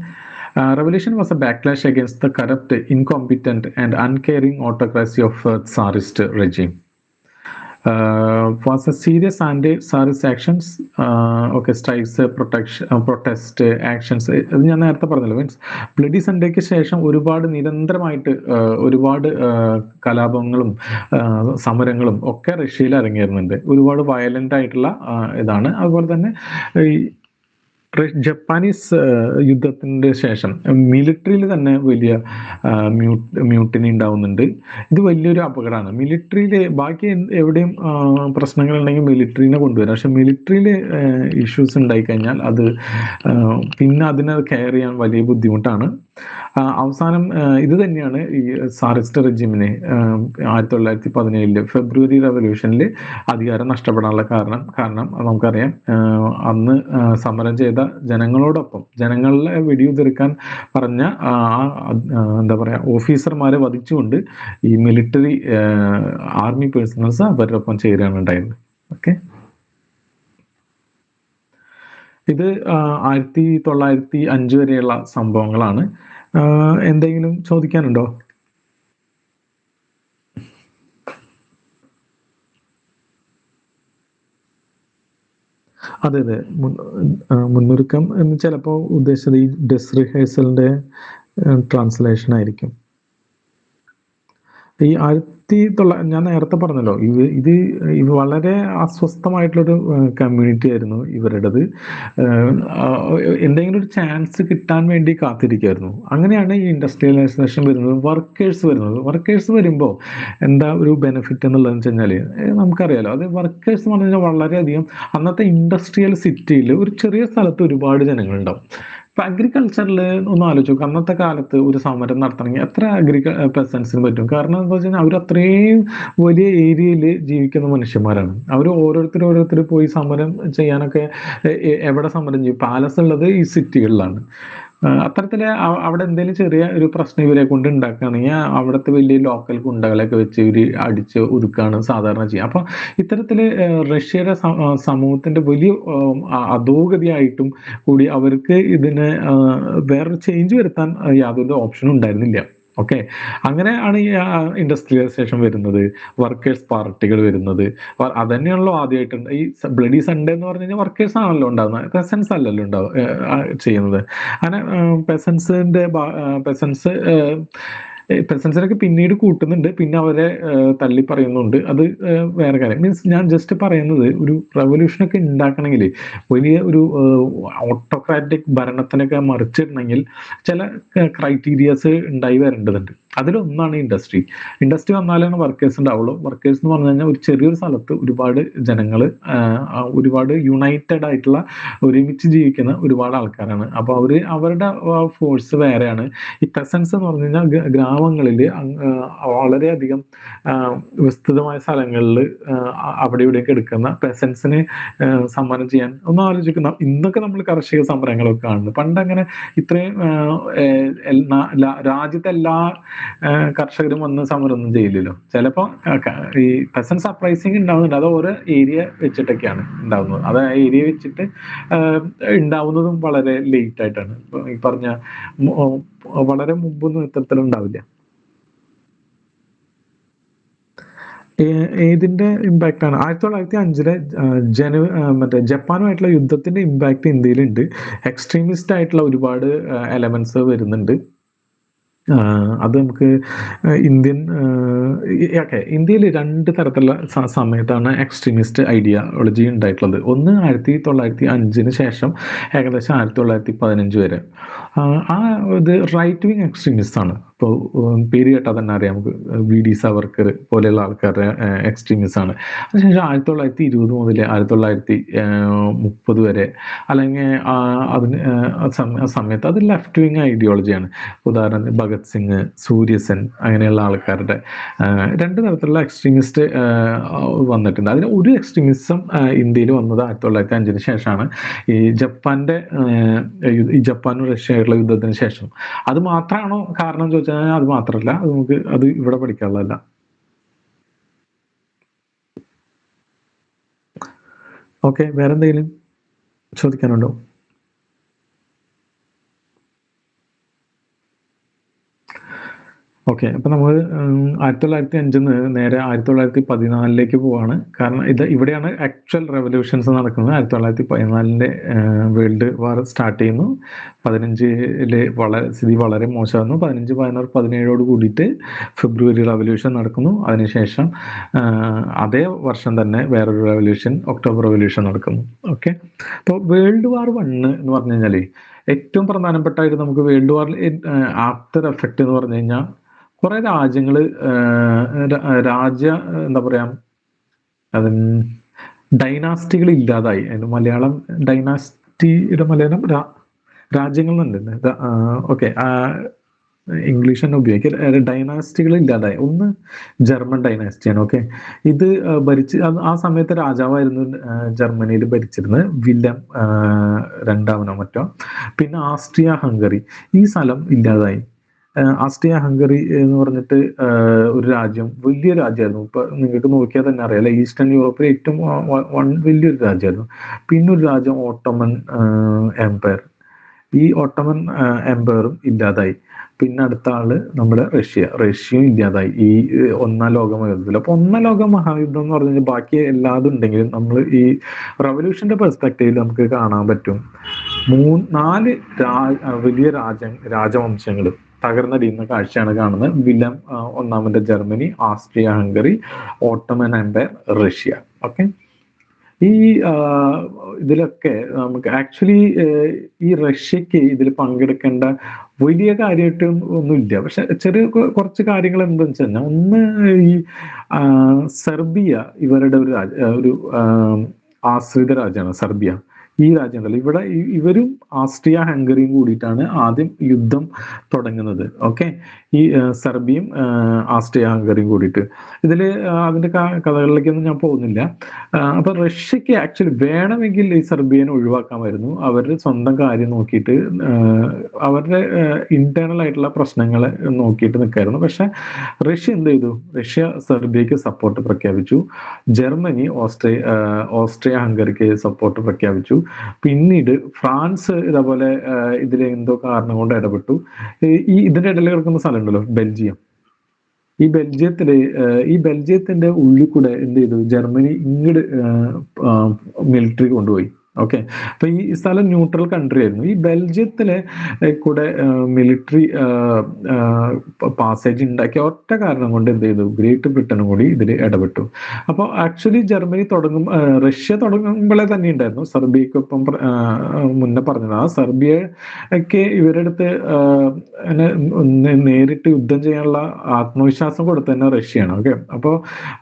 revolution was a backlash against the corrupt, incompetent and uncaring autocracy of Tsarist regime. Was a serious anti-Tsarist actions, strikes, protest actions. ഇത് ഞാൻ നേരത്തെ പറഞ്ഞല്ലോ, മീൻസ് ബ്ലഡി സൺഡേക്ക് ശേഷം ഒരുപാട് നിരന്തരമായിട്ട് ഒരുപാട് കലാപങ്ങളും സമരങ്ങളും ഒക്കെ റഷ്യയിൽ ഇറങ്ങിയിരുന്നുണ്ട്. ഒരുപാട് വയലന്റ് ആയിട്ടുള്ള ഇതാണ്. അതുപോലെ തന്നെ ഈ ജപ്പാനീസ് യുദ്ധത്തിന്റെ ശേഷം മിലിറ്ററിയിൽ തന്നെ വലിയ മ്യൂട്ടിനി ഉണ്ടാവുന്നുണ്ട്. ഇത് വലിയൊരു അപകടമാണ്. മിലിറ്ററിയിൽ ബാക്കി എവിടെയും പ്രശ്നങ്ങളുണ്ടെങ്കിൽ മിലിറ്ററിനെ കൊണ്ടുവരാം. പക്ഷെ മിലിറ്ററിയിൽ ഇഷ്യൂസ് ഉണ്ടായിക്കഴിഞ്ഞാൽ അത് പിന്നെ അതിനെ കെയർ ചെയ്യാൻ വലിയ ബുദ്ധിമുട്ടാണ്. അവസാനം ഇത് തന്നെയാണ് ഈ സാറിസ്റ്റ് റെജിമിനെ 1917 ഫെബ്രുവരി റവല്യൂഷനിൽ അധികാരം നഷ്ടപ്പെടാനുള്ള കാരണം നമുക്കറിയാം. അന്ന് സമരം ചെയ്ത ജനങ്ങളോടൊപ്പം ജനങ്ങളെ വെടിയുതിർക്കാൻ പറഞ്ഞ എന്താ പറയാ ഓഫീസർമാരെ വധിച്ചുകൊണ്ട് ഈ മിലിറ്ററി ആർമി പേഴ്സണൽസ് അവരുടെ ഒപ്പം ചേരുകയാണ് ഉണ്ടായിരുന്നത്. ഓക്കെ, ഇത് 1905 വരെയുള്ള സംഭവങ്ങളാണ്. എന്തെങ്കിലും ചോദിക്കാനുണ്ടോ? അതെ, മുന്നൊരുക്കം എന്ന് ചിലപ്പോൾ ഉദ്ദേശിച്ചത് ഈ ഡ്രസ് റിഹേഴ്സലിന്റെ ട്രാൻസ്ലേഷൻ ആയിരിക്കും. ഈ ഞാൻ നേരത്തെ പറഞ്ഞല്ലോ, ഇത് വളരെ അസ്വസ്ഥമായിട്ടുള്ളൊരു കമ്മ്യൂണിറ്റി ആയിരുന്നു ഇവരുടേത്. എന്തെങ്കിലും ഒരു ചാൻസ് കിട്ടാൻ വേണ്ടി കാത്തിരിക്കുമായിരുന്നു. അങ്ങനെയാണ് ഈ ഇൻഡസ്ട്രിയലൈസേഷൻ വരുന്നത്, വർക്കേഴ്സ് വരുമ്പോൾ എന്താ ഒരു ബെനിഫിറ്റ് എന്നുള്ളതെന്ന് വെച്ച് കഴിഞ്ഞാൽ നമുക്കറിയാലോ, അത് വർക്കേഴ്സ് എന്ന് പറഞ്ഞു കഴിഞ്ഞാൽ വളരെയധികം അന്നത്തെ ഇൻഡസ്ട്രിയൽ സിറ്റിയിൽ ഒരു ചെറിയ സ്ഥലത്ത് ഒരുപാട് ജനങ്ങളുണ്ടാവും. ഇപ്പൊ അഗ്രികൾച്ചറിൽ ഒന്ന് ആലോചിച്ചു നോക്കുക, അന്നത്തെ കാലത്ത് ഒരു സമരം നടത്തണമെങ്കിൽ എത്ര പെസൻസിന് പറ്റും? കാരണം എന്താ വെച്ച് കഴിഞ്ഞാൽ അവർ അത്രയും വലിയ ഏരിയയിൽ ജീവിക്കുന്ന മനുഷ്യന്മാരാണ്. അവർ ഓരോരുത്തർ പോയി സമരം ചെയ്യാനൊക്കെ എവിടെ സമരം ചെയ്യും? പാലസ് ഉള്ളത് ഈ സിറ്റികളിലാണ്. അത്തരത്തില് അവിടെ എന്തെങ്കിലും ചെറിയ ഒരു പ്രശ്നം ഇവരെ കൊണ്ട് ഉണ്ടാക്കുകയാണെങ്കിൽ അവിടുത്തെ വലിയ ലോക്കൽ ഗുണ്ടകളെയൊക്കെ വെച്ച് ഇവര് അടിച്ച് ഒതുക്കുകയാണ് സാധാരണ ചെയ്യുക. അപ്പൊ ഇത്തരത്തില് റഷ്യയുടെ സമൂഹത്തിന്റെ വലിയ അധോഗതിയായിട്ടും കൂടി അവർക്ക് ഇതിന് വേറൊരു ചേഞ്ച് വരുത്താൻ യാതൊരു ഓപ്ഷനും ഉണ്ടായിരുന്നില്ല. ഓക്കെ, അങ്ങനെയാണ് ഈ ഇൻഡസ്ട്രിയലൈസേഷൻ വരുന്നത്, വർക്കേഴ്സ് പാർട്ടികൾ വരുന്നത്. അതന്നെയാണല്ലോ ആദ്യമായിട്ട് ഈ ബ്ലഡി സൺഡേ എന്ന് പറഞ്ഞു കഴിഞ്ഞാൽ വർക്കേഴ്സ് ആണല്ലോ ഉണ്ടാകുന്നത്, പെസൻസ് അല്ലല്ലോ ചെയ്യുന്നത്. അങ്ങനെ പെസൻസിനൊക്കെ പിന്നീട് കൂട്ടുന്നുണ്ട്, പിന്നെ അവരെ തള്ളി പറയുന്നുണ്ട്. അത് വേറെ കാര്യം. മീൻസ് ഞാൻ ജസ്റ്റ് പറയുന്നത്, ഒരു റെവല്യൂഷനൊക്കെ ഉണ്ടാക്കണമെങ്കിൽ വലിയ ഒരു ഓട്ടോക്രാറ്റിക് ഭരണത്തിനൊക്കെ മറിച്ചിടണമെങ്കിൽ ചില ക്രൈറ്റീരിയാസ് ഉണ്ടായി വരേണ്ടതുണ്ട്. അതിലൊന്നാണ് ഇൻഡസ്ട്രി. ഇൻഡസ്ട്രി വന്നാലാണ് വർക്കേഴ്സ് ഉണ്ടാവുള്ളൂ. വർക്കേഴ്സ് എന്ന് പറഞ്ഞു കഴിഞ്ഞാൽ ഒരു ചെറിയൊരു സ്ഥലത്ത് ഒരുപാട് ജനങ്ങൾ, ഒരുപാട് യുണൈറ്റഡ് ആയിട്ടുള്ള, ഒരുമിച്ച് ജീവിക്കുന്ന ഒരുപാട് ആൾക്കാരാണ്. അപ്പോൾ അവരുടെ ഫോഴ്സ് വേറെയാണ്. ഈ പെസൻസ് എന്ന് പറഞ്ഞു കഴിഞ്ഞാൽ ഗ്രാമങ്ങളിൽ വളരെയധികം വിസ്തൃതമായ സ്ഥലങ്ങളിൽ അവിടെ ഇവിടെയൊക്കെ എടുക്കുന്ന പെസൻസിനെ സമ്മാനം ചെയ്യാൻ ഒന്ന് ആലോചിക്കുന്ന, ഇന്നൊക്കെ നമ്മൾ കാർഷിക സമരങ്ങളൊക്കെ കാണുന്നു. പണ്ടങ്ങനെ ഇത്രയും രാജ്യത്തെ എല്ലാ കർഷകരും വന്ന് സമരമൊന്നും ചെയ്യില്ലല്ലോ. ചിലപ്പോൾ ഈ പെസൻസ് അപ്രൈസിങ് ഉണ്ടാവുന്നുണ്ട്. അത് ഓരോ ഏരിയ വെച്ചിട്ടൊക്കെയാണ് ഉണ്ടാവുന്നത്. അത് ആ ഏരിയ വെച്ചിട്ട് ഉണ്ടാവുന്നതും വളരെ ലേറ്റ് ആയിട്ടാണ്. ഈ പറഞ്ഞ വളരെ മുമ്പൊന്നും ഇത്തരത്തിലും ഉണ്ടാവില്ല. ഏതിന്റെ ഇമ്പാക്റ്റ് ആണ്? 1905 മറ്റേ ജപ്പാനുമായിട്ടുള്ള യുദ്ധത്തിന്റെ ഇമ്പാക്ട് ഇന്ത്യയിലുണ്ട്. എക്സ്ട്രീമിസ്റ്റ് ആയിട്ടുള്ള ഒരുപാട് എലമെന്റ്സ് വരുന്നുണ്ട്. അത് നമുക്ക് ഇന്ത്യൻ ഓക്കെ, ഇന്ത്യയിൽ 2 തരത്തിലുള്ള സമയത്താണ് എക്സ്ട്രീമിസ്റ്റ് ഐഡിയോളജി ഉണ്ടായിട്ടുള്ളത്. ഒന്ന് 1905 ശേഷം ഏകദേശം 1915 വരെ. ആ ഇത് റൈറ്റ് വിങ് എക്സ്ട്രീമിസ്റ്റ് ആണ്. ഇപ്പോൾ പേര് കേട്ടാൽ തന്നെ അറിയാം നമുക്ക്, VD സവർക്കർ പോലെയുള്ള ആൾക്കാരുടെ എക്സ്ട്രീമിസ്റ്റ് ആണ്. അതിനുശേഷം 1920 മുതൽ 1930 വരെ, അല്ലെങ്കിൽ അതിന് സമയത്ത് അത് ലെഫ്റ്റ് വിങ് ഐഡിയോളജിയാണ്. ഉദാഹരണത്തിന് ഭഗത് സിംഗ്, സൂര്യസെൻ, അങ്ങനെയുള്ള ആൾക്കാരുടെ 2 തരത്തിലുള്ള എക്സ്ട്രീമിസ്റ്റ് വന്നിട്ടുണ്ട്. അതിന് ഒരു എക്സ്ട്രീമിസം ഇന്ത്യയിൽ വന്നത് 1905 ശേഷമാണ്. ഈ ജപ്പാനും റഷ്യയായിട്ടുള്ള യുദ്ധത്തിന് ശേഷം. അത് മാത്രമാണോ കാരണം ചോദിച്ചാൽ അത് മാത്രമല്ല, അത് ഇവിടെ പഠിക്കാനുള്ളതല്ല. ഓക്കെ, വേറെ എന്തെങ്കിലും ചോദിക്കാനുണ്ടോ? ഓക്കെ, അപ്പൊ നമ്മൾ 1905 നേരെ 1914 പോവാണ്. കാരണം ഇവിടെയാണ് ആക്ച്വൽ റെവല്യൂഷൻസ് നടക്കുന്നത്. 1914 വേൾഡ് വാർ സ്റ്റാർട്ട് ചെയ്യുന്നു. 15 സ്ഥിതി വളരെ മോശമാകുന്നു. 15, 16, 17 കൂടിയിട്ട് ഫെബ്രുവരി റവല്യൂഷൻ നടക്കുന്നു. അതിനുശേഷം അതേ വർഷം തന്നെ വേറൊരു റവല്യൂഷൻ, ഒക്ടോബർ റവല്യൂഷൻ നടക്കുന്നു. ഓക്കെ, അപ്പോൾ വേൾഡ് വാർ 1 എന്ന് പറഞ്ഞു കഴിഞ്ഞാൽ ഏറ്റവും പ്രധാനപ്പെട്ടായിട്ട് നമുക്ക് വേൾഡ് വാറിൽ ആഫ്റ്റർ എഫക്റ്റ് എന്ന് പറഞ്ഞു കഴിഞ്ഞാൽ കുറെ രാജ്യങ്ങൾ എന്താ പറയാ, ഡൈനാസ്റ്റികൾ ഇല്ലാതായി. അതിന് മലയാളം ഡൈനാസ്റ്റിയുടെ മലയാളം രാജ്യങ്ങൾ എന്നുണ്ട്. ഓക്കെ, ഇംഗ്ലീഷ് തന്നെ ഉപയോഗിക്കുക. ഡൈനാസ്റ്റികൾ ഇല്ലാതായി. ഒന്ന് ജർമ്മൻ ഡൈനാസ്റ്റിയാണ്. ഓക്കെ, ഇത് ആ സമയത്ത് രാജാവായിരുന്നു ജർമ്മനിയിൽ ഭരിച്ചിരുന്നത്, വില്യം രണ്ടാമനോ മറ്റോ. പിന്നെ ആസ്ട്രിയ ഹംഗറി, ഈ സ്ഥലം ഇല്ലാതായി. ആസ്ട്രിയ ഹംഗറി എന്ന് പറഞ്ഞിട്ട് ഒരു രാജ്യം, വലിയ രാജ്യമായിരുന്നു. ഇപ്പൊ നിങ്ങൾക്ക് നോക്കിയാൽ തന്നെ അറിയാം, ഈസ്റ്റേൺ യൂറോപ്പിലെ ഏറ്റവും വലിയൊരു രാജ്യമായിരുന്നു. പിന്നെ ഒരു രാജ്യം ഓട്ടോമൻ എംപയർ. ഈ ഓട്ടോമൻ എംപയറും ഇല്ലാതായി. പിന്നെ അടുത്ത ആള് നമ്മുടെ റഷ്യയും ഇല്ലാതായി ഈ 1ാം ലോക മഹായുദ്ധത്തിൽ. അപ്പൊ 1ാം ലോക മഹായുദ്ധം എന്ന് പറഞ്ഞു കഴിഞ്ഞാൽ ബാക്കി എല്ലാതും ഉണ്ടെങ്കിലും നമ്മൾ ഈ റവല്യൂഷന്റെ പെർസ്പെക്റ്റീവിൽ നമുക്ക് കാണാൻ പറ്റും 4 വലിയ രാജവംശങ്ങൾ തകർന്നടിയുന്ന കാഴ്ചയാണ് കാണുന്നത്. വില്യം ഒന്നാമന്റെ Germany, Austria Hungary, Ottoman empire, Russia. Okay, ഈ ഇതിലൊക്കെ നമുക്ക് ആക്ച്വലി ഈ റഷ്യക്ക് ഇതിൽ പങ്കെടുക്കേണ്ട വലിയ കാര്യമായിട്ട് ഒന്നുമില്ല. പക്ഷെ ചെറിയ കുറച്ച് കാര്യങ്ങൾ എന്താണെന്ന് വെച്ച് കഴിഞ്ഞാൽ, ഒന്ന് ഈ സെർബിയ ഇവരുടെ ഒരു ആശ്രിത രാജ്യമാണ് സെർബിയ. ഈ രാജ്യങ്ങളിൽ ഇവിടെ ഇവരും ആസ്ട്രിയ ഹംഗറിയും കൂടിയിട്ടാണ് ആദ്യം യുദ്ധം തുടങ്ങുന്നത്. ഓക്കെ, ഈ സെർബിയും ആസ്ട്രിയ ഹംഗറിയും കൂടിയിട്ട്. ഇതിൽ അതിന്റെ കഥകളിലേക്കൊന്നും ഞാൻ പോകുന്നില്ല. അപ്പൊ റഷ്യക്ക് ആക്ച്വലി വേണമെങ്കിൽ ഈ സെർബിയനെ ഒഴിവാക്കാമായിരുന്നു. അവരുടെ സ്വന്തം കാര്യം നോക്കിയിട്ട് അവരുടെ ഇന്റേണൽ ആയിട്ടുള്ള പ്രശ്നങ്ങൾ നോക്കിയിട്ട് നിൽക്കായിരുന്നു. പക്ഷെ റഷ്യ എന്ത് ചെയ്തു? റഷ്യ സെർബിയക്ക് സപ്പോർട്ട് പ്രഖ്യാപിച്ചു. ജർമ്മനി ഓസ്ട്രിയ ഹംഗറിക്ക് സപ്പോർട്ട് പ്രഖ്യാപിച്ചു. പിന്നീട് ഫ്രാൻസ് ഇതേപോലെ ഇതിൽ എന്തോ കാരണം കൊണ്ട് ഇടപെട്ടു. ഇതിന്റെ ഇടയിൽ കിടക്കുന്ന സ്ഥലമുണ്ടല്ലോ ബെൽജിയം. ഈ ബെൽജിയത്തിന്റെ ഉള്ളിൽ കൂടെ എന്ത് ചെയ്തു? ജർമ്മനി ഇങ്ങോട്ട് മിലിറ്ററി കൊണ്ടുപോയി. ഓക്കെ. അപ്പൊ ഈ സ്ഥലം ന്യൂട്രൽ കൺട്രി ആയിരുന്നു. ഈ ബെൽജിയത്തിലെ കൂടെ മിലിറ്ററി പാസേജ് ഉണ്ടാക്കിയ ഒറ്റ കാരണം കൊണ്ട് എന്ത് ചെയ്തു, ഗ്രേറ്റ് ബ്രിട്ടനും കൂടി ഇതിൽ ഇടപെട്ടു. അപ്പോൾ ആക്ച്വലി ജർമ്മനി റഷ്യ തുടങ്ങുമ്പോഴേ തന്നെ ഉണ്ടായിരുന്നു, സെർബിയക്കൊപ്പം മുന്നേ പറഞ്ഞത്. ആ സെർബിയക്ക് ഇവരെടുത്ത് നേരിട്ട് യുദ്ധം ചെയ്യാനുള്ള ആത്മവിശ്വാസം കൊടുത്തന്നെ റഷ്യയാണ്. ഓക്കെ. അപ്പോൾ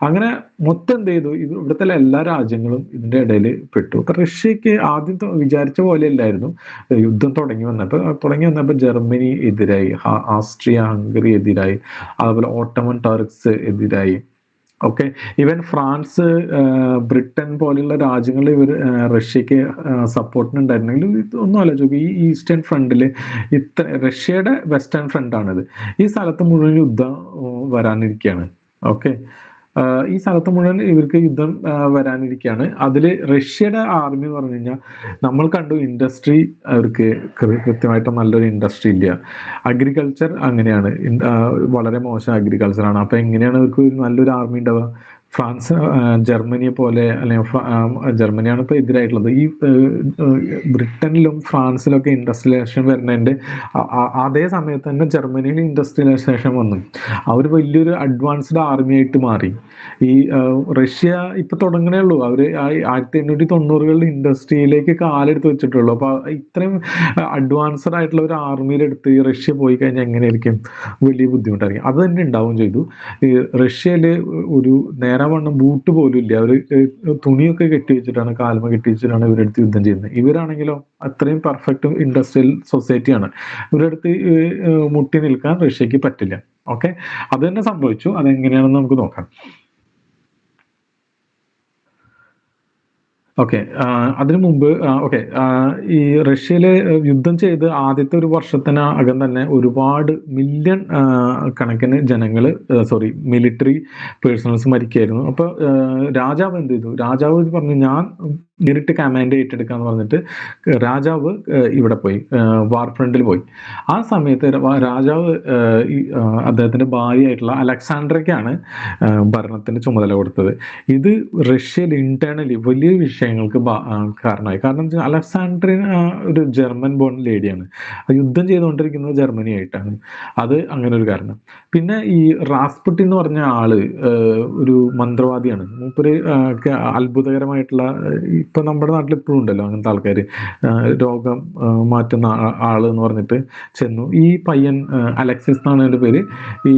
അങ്ങനെ മൊത്തം എന്ത് ചെയ്തു, ഇവിടുത്തെ എല്ലാ രാജ്യങ്ങളും ഇതിന്റെ ഇടയിൽ പെട്ടു. അപ്പൊ റഷ്യക്ക് ആദ്യം വിചാരിച്ച പോലെ അല്ലായിരുന്നു. യുദ്ധം തുടങ്ങി വന്നപ്പോൾ ജർമ്മനി എതിരായി, ആസ്ട്രിയ ഹംഗറി എതിരായി, അതുപോലെ ഓട്ടോമൻ ടർക്സ് എതിരായി. ഓക്കെ. ഈവൻ ഫ്രാൻസ്, ബ്രിട്ടൻ പോലെയുള്ള രാജ്യങ്ങൾ ഇവർ റഷ്യക്ക് സപ്പോർട്ടിന് ഉണ്ടായിരുന്നെങ്കിലും ഒന്നും ആലോചിച്ചു, ഈ ഈസ്റ്റേൺ ഫ്രണ്ടിൽ റഷ്യയുടെ വെസ്റ്റേൺ ഫ്രണ്ടാണിത്. ഈ സ്ഥലത്ത് മുഴുവൻ യുദ്ധം വരാനിരിക്കുകയാണ്. ഓക്കെ. ഈ സ്ഥലത്ത് മുഴുവൻ ഇവർക്ക് യുദ്ധം വരാനിരിക്കുകയാണ്. അതിൽ റഷ്യയുടെ ആർമി എന്ന് പറഞ്ഞു കഴിഞ്ഞാൽ നമ്മൾ കണ്ടു, ഇൻഡസ്ട്രി അവർക്ക് കൃത്യമായിട്ട് നല്ലൊരു ഇൻഡസ്ട്രി ഇല്ല. അഗ്രികൾച്ചർ അങ്ങനെയാണ്, വളരെ മോശം അഗ്രികൾച്ചറാണ്. അപ്പൊ എങ്ങനെയാണ് ഇവർക്ക് നല്ലൊരു ആർമി ഉണ്ടാവുക? ജർമ്മനിയെ പോലെ, അല്ലെങ്കിൽ ജർമ്മനിയാണ് ഇപ്പൊ എതിരായിട്ടുള്ളത്. ഈ ബ്രിട്ടനിലും ഫ്രാൻസിലൊക്കെ ഇൻഡസ്ട്രിയലൈസേഷൻ വരുന്നതിന്റെ അതേ സമയത്ത് തന്നെ ജർമ്മനിയിൽ ഇൻഡസ്ട്രിയലൈസേഷൻ വന്നു. അവർ വലിയൊരു അഡ്വാൻസ്ഡ് ആർമി ആയിട്ട് മാറി. ഈ റഷ്യ ഇപ്പൊ തുടങ്ങണേ ഉള്ളൂ. അവര് 1890-കളിൽ ഇൻഡസ്ട്രിയിലേക്ക് കാലെടുത്ത് വെച്ചിട്ടുള്ളൂ. അപ്പൊ ഇത്രയും അഡ്വാൻസ്ഡ് ആയിട്ടുള്ള ഒരു ആർമിയിലെടുത്ത് റഷ്യ പോയി കഴിഞ്ഞാൽ എങ്ങനെയായിരിക്കും? വലിയ ബുദ്ധിമുട്ടായിരിക്കും. അത് തന്നെ ഉണ്ടാവും ചെയ്തു. ഈ റഷ്യയില് ഒരു നേരാവണ്ണം ബൂട്ട് പോലും ഇല്ല. അവര് തുണിയൊക്കെ കെട്ടി വെച്ചിട്ടാണ്, കാൽമ കെട്ടി വെച്ചിട്ടാണ് ഇവരെടുത്ത് യുദ്ധം ചെയ്യുന്നത്. ഇവരാണെങ്കിലോ അത്രയും പെർഫെക്റ്റ് ഇൻഡസ്ട്രിയൽ സൊസൈറ്റിയാണ്. ഇവരെടുത്ത് മുട്ടി നിൽക്കാൻ റഷ്യക്ക് പറ്റില്ല. ഓക്കെ. അത് തന്നെ സംഭവിച്ചു. അതെങ്ങനെയാണെന്ന് നമുക്ക് നോക്കാം. ഓക്കെ. അതിനു മുമ്പ് ഓക്കെ, ഈ റഷ്യയില് യുദ്ധം ചെയ്ത് ആദ്യത്തെ ഒരു വർഷത്തിന് അകം തന്നെ ഒരുപാട് മില്യൺ കണക്കിന് മിലിറ്ററി പേഴ്സണൽസ് മരിക്കായിരുന്നു. അപ്പൊ രാജാവ് എന്ത് ചെയ്തു? രാജാവ് പറഞ്ഞു, ഞാൻ നേരിട്ട് കമാൻഡ് ഏറ്റെടുക്കാന്ന് പറഞ്ഞിട്ട് രാജാവ് ഇവിടെ പോയി, വാർ ഫ്രണ്ടിൽ പോയി. ആ സമയത്ത് രാജാവ് അദ്ദേഹത്തിന്റെ ഭാര്യയായിട്ടുള്ള അലക്സാണ്ട്രയ്ക്കാണ് ഭരണത്തിന്റെ ചുമതല കൊടുത്തത്. ഇത് റഷ്യയിൽ ഇന്റേണലി വലിയ വിഷയങ്ങൾക്ക് കാരണമായി. കാരണം അലക്സാണ്ട്രിയ ഒരു ജർമ്മൻ ബോൺ ലേഡിയാണ്, യുദ്ധം ചെയ്തുകൊണ്ടിരിക്കുന്നത് ജർമ്മനി ആയിട്ടാണ്. അത് അങ്ങനെ ഒരു കാരണം. പിന്നെ ഈ റാസ്പുട്ടിൻ എന്ന് പറഞ്ഞ ആള് ഒരു മന്ത്രവാദിയാണ്. മൂപ്പര് അത്ഭുതകരമായിട്ടുള്ള, ഇപ്പൊ നമ്മുടെ നാട്ടിൽ ഇപ്പോഴും ഉണ്ടല്ലോ അങ്ങനത്തെ ആൾക്കാർ, രോഗം മാറ്റുന്ന ആള് എന്ന് പറഞ്ഞിട്ട് ചെന്നു. ഈ പയ്യൻ അലക്സിസ് എന്നാണ് എൻ്റെ പേര്. ഈ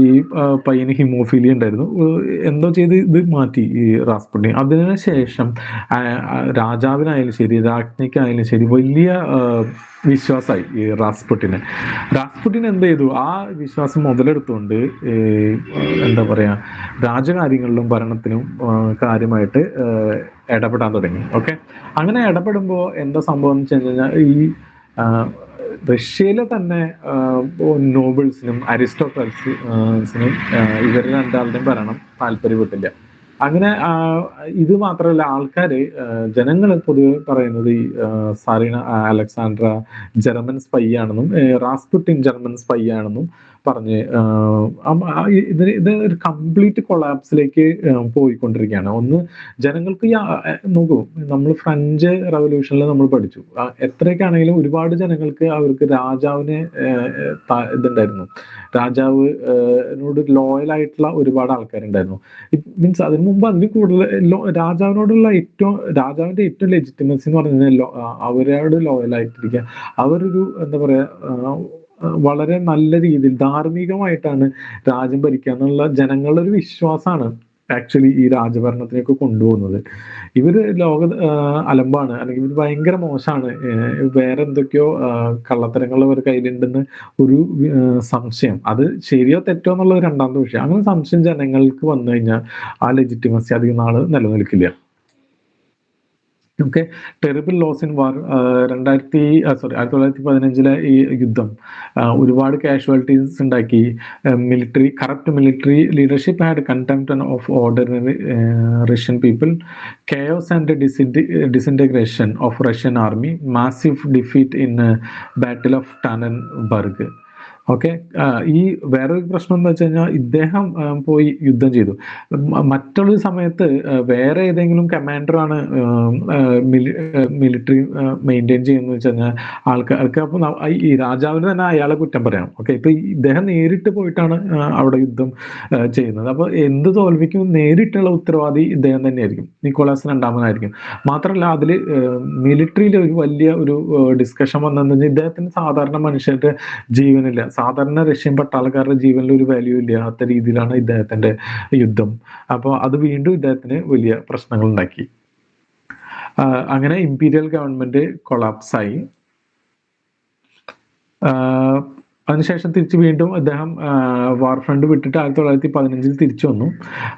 പയ്യന് ഹിമോഫീലിയ ഉണ്ടായിരുന്നു. എന്തോ ചെയ്ത് ഇത് മാറ്റി ഈ റാസ്പുട്ടിൻ. അതിനുശേഷം രാജാവിനായാലും ശരി, രാജ്ഞിക്കായാലും ശരി, വലിയ വിശ്വാസമായി ഈ റാസ്പുട്ടിന്. റാസ്പുട്ടിൻ എന്ത് ചെയ്തു? ആ വിശ്വാസം മുതലെടുത്തുകൊണ്ട് എന്താ പറയാ, രാജകാര്യങ്ങളിലും ഭരണത്തിനും കാര്യമായിട്ട് ഇടപെടാൻ തുടങ്ങി. ഓക്കെ. അങ്ങനെ ഇടപെടുമ്പോൾ എന്താ സംഭവം എന്ന് വെച്ച് കഴിഞ്ഞാൽ, ഈ റഷ്യയിലെ തന്നെ നോബിൾസിനും അരിസ്റ്റോക്രാറ്റ്സിനും ഇവർ രണ്ടാളുടെയും ഭരണം താല്പര്യപ്പെട്ടില്ല. അങ്ങനെ ഇത് മാത്രമല്ല, ജനങ്ങൾ പൊതുവെ പറയുന്നത് ഈ സാറീന അലക്സാണ്ട്ര ജർമ്മൻ സ്പൈ ആണെന്നും റാസ്പുട്ടിൻ ജർമ്മൻ സ്പൈ ആണെന്നും പറഞ്ഞ് ഇത് ഒരു കംപ്ലീറ്റ് കൊളാപ്സിലേക്ക് പോയിക്കൊണ്ടിരിക്കുകയാണ്. ഒന്ന്, ജനങ്ങൾക്ക് നോക്കൂ, നമ്മൾ ഫ്രഞ്ച് റവല്യൂഷനിൽ നമ്മൾ പഠിച്ചു, എത്രയൊക്കെയാണെങ്കിലും ഒരുപാട് ജനങ്ങൾക്ക് അവർക്ക് രാജാവിന് ഇതുണ്ടായിരുന്നു, രാജാവിനോട് ലോയൽ ആയിട്ടുള്ള ഒരുപാട് ആൾക്കാരുണ്ടായിരുന്നു. മീൻസ് അതിന് മുമ്പ് അതിന് കൂടുതൽ രാജാവിന്റെ ഏറ്റവും ലെജിറ്റിമസി എന്ന് പറഞ്ഞാൽ അവരോട് ലോയൽ ആയിട്ടിരിക്കുക. അവരൊരു എന്താ പറയാ, വളരെ നല്ല രീതിയിൽ ധാർമ്മികമായിട്ടാണ് രാജ്യം ഭരിക്കുക എന്നുള്ള ജനങ്ങളുടെ ഒരു വിശ്വാസമാണ് ആക്ച്വലി ഈ രാജഭരണത്തിലേക്ക് കൊണ്ടുപോകുന്നത്. ഇവര് അലമ്പാണ്, അല്ലെങ്കിൽ ഇവർ ഭയങ്കര മോശമാണ്, വേറെ എന്തൊക്കെയോ കള്ളത്തരങ്ങൾ ഇവർ കയ്യിലുണ്ടെന്ന് ഒരു സംശയം. അത് ശരിയോ തെറ്റോ എന്നുള്ളത് രണ്ടാമത്തെ വിഷയം. അങ്ങനെ സംശയം ജനങ്ങൾക്ക് വന്നു കഴിഞ്ഞാൽ ആ ലെജിറ്റിമസി അധികം നാള് നിലനിൽക്കില്ല. Okay. Terrible loss in war 1915 ഈ യുദ്ധം ഒരുപാട് കാഷ്വാലിറ്റീസ് ഉണ്ടാക്കി. Corrupt military leadership had contempt of ordinary Russian people, chaos and disintegration of Russian army, massive defeat in battle of Tannenberg. Okay. ഈ വേറൊരു പ്രശ്നം എന്ന് വെച്ച് കഴിഞ്ഞാൽ ഇദ്ദേഹം പോയി യുദ്ധം ചെയ്തു. മറ്റുള്ള സമയത്ത് വേറെ ഏതെങ്കിലും കമാൻഡറാണ് മിലിറ്ററി മെയിൻറ്റെയിൻ ചെയ്യുന്നത് വെച്ച് കഴിഞ്ഞാൽ ആൾക്കാർക്ക് അപ്പം ഈ രാജാവിന് തന്നെ അയാളെ കുറ്റം പറയാം. ഓക്കെ, ഇപ്പൊ ഇദ്ദേഹം നേരിട്ട് പോയിട്ടാണ് അവിടെ യുദ്ധം ചെയ്യുന്നത്. അപ്പൊ എന്ത് തോൽവിക്കും നേരിട്ടുള്ള ഉത്തരവാദി ഇദ്ദേഹം തന്നെയായിരിക്കും, നിക്കോളാസ് രണ്ടാമനായിരിക്കും. മാത്രമല്ല അതിൽ മിലിറ്ററിയിൽ ഒരു വലിയ ഒരു ഡിസ്കഷൻ വന്നതെന്ന് ഇദ്ദേഹത്തിന് സാധാരണ മനുഷ്യരുടെ ജീവനില്ല, സാധാരണ റഷ്യൻ പട്ടാളക്കാരുടെ ജീവനിൽ ഒരു വാല്യൂ ഇല്ലാത്ത രീതിയിലാണ് ഇദ്ദേഹത്തിന്റെ യുദ്ധം. അപ്പോൾ അത് വീണ്ടും ഇദ്ദേഹത്തിന് വലിയ പ്രശ്നങ്ങൾ ഉണ്ടാക്കി. അങ്ങനെ ഇമ്പീരിയൽ ഗവൺമെന്റ് കൊളാപ്സ് ആയി. അതിനുശേഷം തിരിച്ച് വീണ്ടും അദ്ദേഹം വാർ ഫ്രണ്ട് വിട്ടിട്ട് 1915 തിരിച്ചു വന്നു.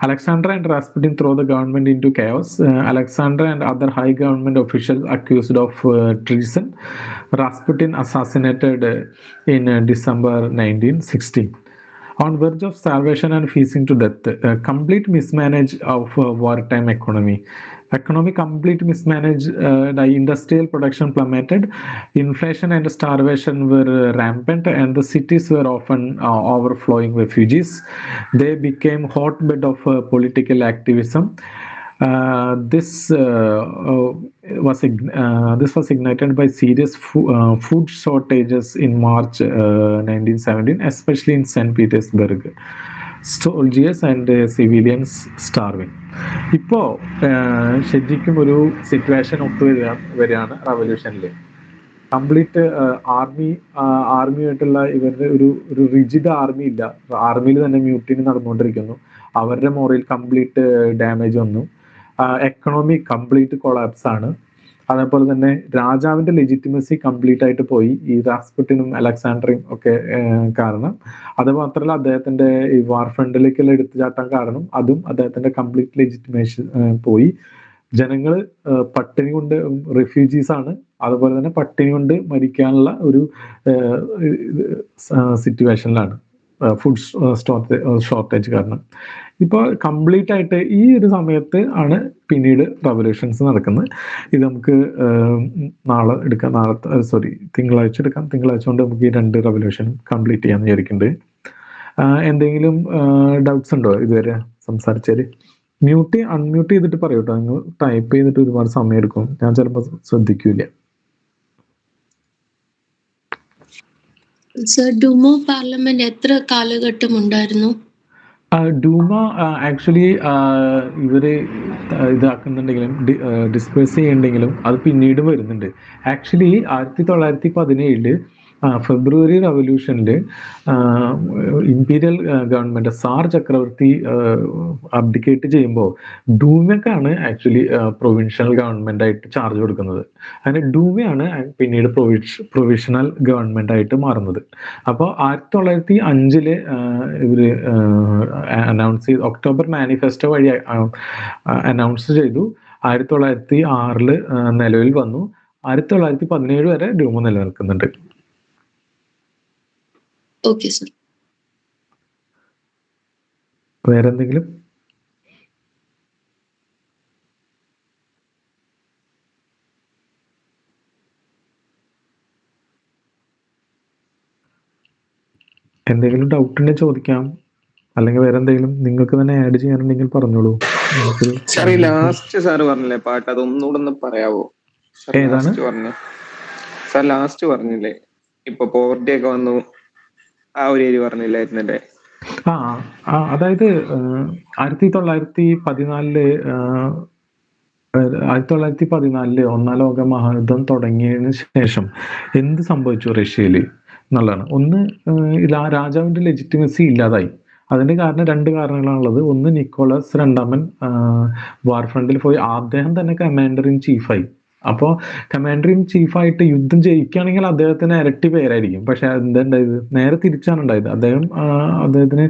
Alexander and Rasputin throw the government into chaos. Alexander and other high government official accused of treason. Rasputin assassinated in December 1916. On verge of starvation and freezing to death, complete mismanage of wartime economy. Complete mismanage, the industrial production plummeted, inflation and starvation were rampant, and the cities were often overflowing refugees. They became hotbed of political activism. This was ignited by serious food shortages in March 1917, especially in St. Petersburg. Soldiers and civilians starving. ഇപ്പോ ശരിക്കും ഒരു situation വരികയാണ് റവല്യൂഷനിൽ. Complete ആർമിയായിട്ടുള്ള ഇവരുടെ ഒരു rigid army ഇല്ല. ആർമിയിൽ തന്നെ mutiny നടന്നുകൊണ്ടിരിക്കുന്നു. അവരുടെ മോറിൽ കംപ്ലീറ്റ് ഡാമേജ് വന്നു. എക്കണോമി കംപ്ലീറ്റ് കൊളാപ്സ് ആണ്. അതേപോലെ തന്നെ രാജാവിന്റെ ലെജിറ്റിമസി കംപ്ലീറ്റ് ആയിട്ട് പോയി, ഈ റാസ്പുട്ടിനും അലക്സാണ്ടറും ഒക്കെ കാരണം. അത് മാത്രമല്ല അദ്ദേഹത്തിന്റെ ഈ വാർ ഫ്രണ്ടിലേക്കുള്ള എടുത്തുചാട്ടം കാരണം അതും അദ്ദേഹത്തിന്റെ കംപ്ലീറ്റ് ലെജിറ്റിമേഷൻ പോയി. ജനങ്ങൾ പട്ടിണി കൊണ്ട് റിഫ്യൂജീസ് ആണ്. അതുപോലെ തന്നെ പട്ടിണി കൊണ്ട് മരിക്കാനുള്ള ഒരു സിറ്റുവേഷനിലാണ് ഫുഡ് ഷോർട്ടേജ് കാരണം. ഇപ്പോൾ കംപ്ലീറ്റ് ആയിട്ട് ഈ ഒരു സമയത്ത് ആണ് പിന്നീട് റവല്യൂഷൻസ് നടക്കുന്നത്. ഇത് നമുക്ക് നാളെ എടുക്കാം, തിങ്കളാഴ്ച എടുക്കാം. തിങ്കളാഴ്ച കൊണ്ട് നമുക്ക് ഈ 2 റവല്യൂഷനും കംപ്ലീറ്റ് ചെയ്യാന്ന് വിചാരിക്കുന്നുണ്ട്. എന്തെങ്കിലും ഡൗട്ട്സ് ഉണ്ടോ ഇതുവരെ സംസാരിച്ചാല്? അൺമ്യൂട്ട് ചെയ്തിട്ട് പറയൂട്ടോ. നിങ്ങൾ ടൈപ്പ് ചെയ്തിട്ട് ഒരുപാട് സമയം എടുക്കും, ഞാൻ ചിലപ്പോൾ ശ്രദ്ധിക്കൂല. ഡൂമോ പാർലമെന്റ് എത്ര കാലഘട്ടം ഉണ്ടായിരുന്നു? ഡൂമ ആക്ച്വലി ഇവര് ഇതാക്കുന്നുണ്ടെങ്കിലും ഡിസ്പേഴ്സ് ചെയ്യുന്നുണ്ടെങ്കിലും അത് പിന്നീട് വരുന്നുണ്ട്. ആക്ച്വലി 1917 ഫെബ്രുവരി റവല്യൂഷനിൽ ഇമ്പീരിയൽ ഗവൺമെന്റ് സാർ ചക്രവർത്തി അബ്ഡിക്കേറ്റ് ചെയ്യുമ്പോൾ ഡൂമയ്ക്കാണ് ആക്ച്വലി പ്രൊവിൻഷ്യൽ ഗവൺമെന്റ് ആയിട്ട് ചാർജ് കൊടുക്കുന്നത്. അങ്ങനെ ഡൂമയാണ് പിന്നീട് പ്രൊവിഷണൽ ഗവൺമെന്റ് ആയിട്ട് മാറുന്നത്. അപ്പോൾ 1905 ഇവര് അനൗൺസ് ചെയ്തു, ഒക്ടോബർ മാനിഫെസ്റ്റോ വഴി അനൗൺസ് ചെയ്തു. 1906 നിലവിൽ വന്നു. 1917 വരെ ഡൂമ നിലനിൽക്കുന്നുണ്ട്. Okay sir. വേറെന്തെങ്കിലും? എന്തെങ്കിലും ഡൗട്ട് ഉണ്ടെങ്കിൽ ചോദിക്കാം, അല്ലെങ്കിൽ വേറെ എന്തെങ്കിലും നിങ്ങൾക്ക് തന്നെ ആഡ് ചെയ്യാനുണ്ടെങ്കിൽ പറഞ്ഞോളൂ. ലാസ്റ്റ് സാറ് പറഞ്ഞില്ലേ പാട്ട്, അതൊന്നുകൂടെ പറയാവോ? ഏതാണ് സാർ ലാസ്റ്റ് പറഞ്ഞില്ലേ ഇപ്പൊ പോവർട്ടി ഒക്കെ വന്നു, ആ ഒരു ഏരിയ പറഞ്ഞില്ലായിരുന്നല്ലേ? അതായത് 1914 ഒന്നാം ലോക മഹായുദ്ധം തുടങ്ങിയതിന് ശേഷം എന്ത് സംഭവിച്ചു റഷ്യയിൽ എന്നുള്ളതാണ്. ഒന്ന്, രാജാവിന്റെ ലെജിറ്റിമസി ഇല്ലാതായി. അതിന്റെ കാരണം 2 കാരണങ്ങളാണുള്ളത്. ഒന്ന്, നിക്കോളാസ് രണ്ടാമൻ വാർ ഫ്രണ്ടിൽ പോയി അദ്ദേഹം തന്നെ കമാൻഡർ ഇൻ ചീഫായി. അപ്പോൾ കമാൻഡർ ഇൻ ചീഫായിട്ട് യുദ്ധം ജയിക്കുകയാണെങ്കിൽ അദ്ദേഹത്തിന് ഇരട്ടി പേരായിരിക്കും. പക്ഷെ എന്തുണ്ടായത്? നേരെ തിരിച്ചാണ് ഉണ്ടായത്. അദ്ദേഹത്തിന്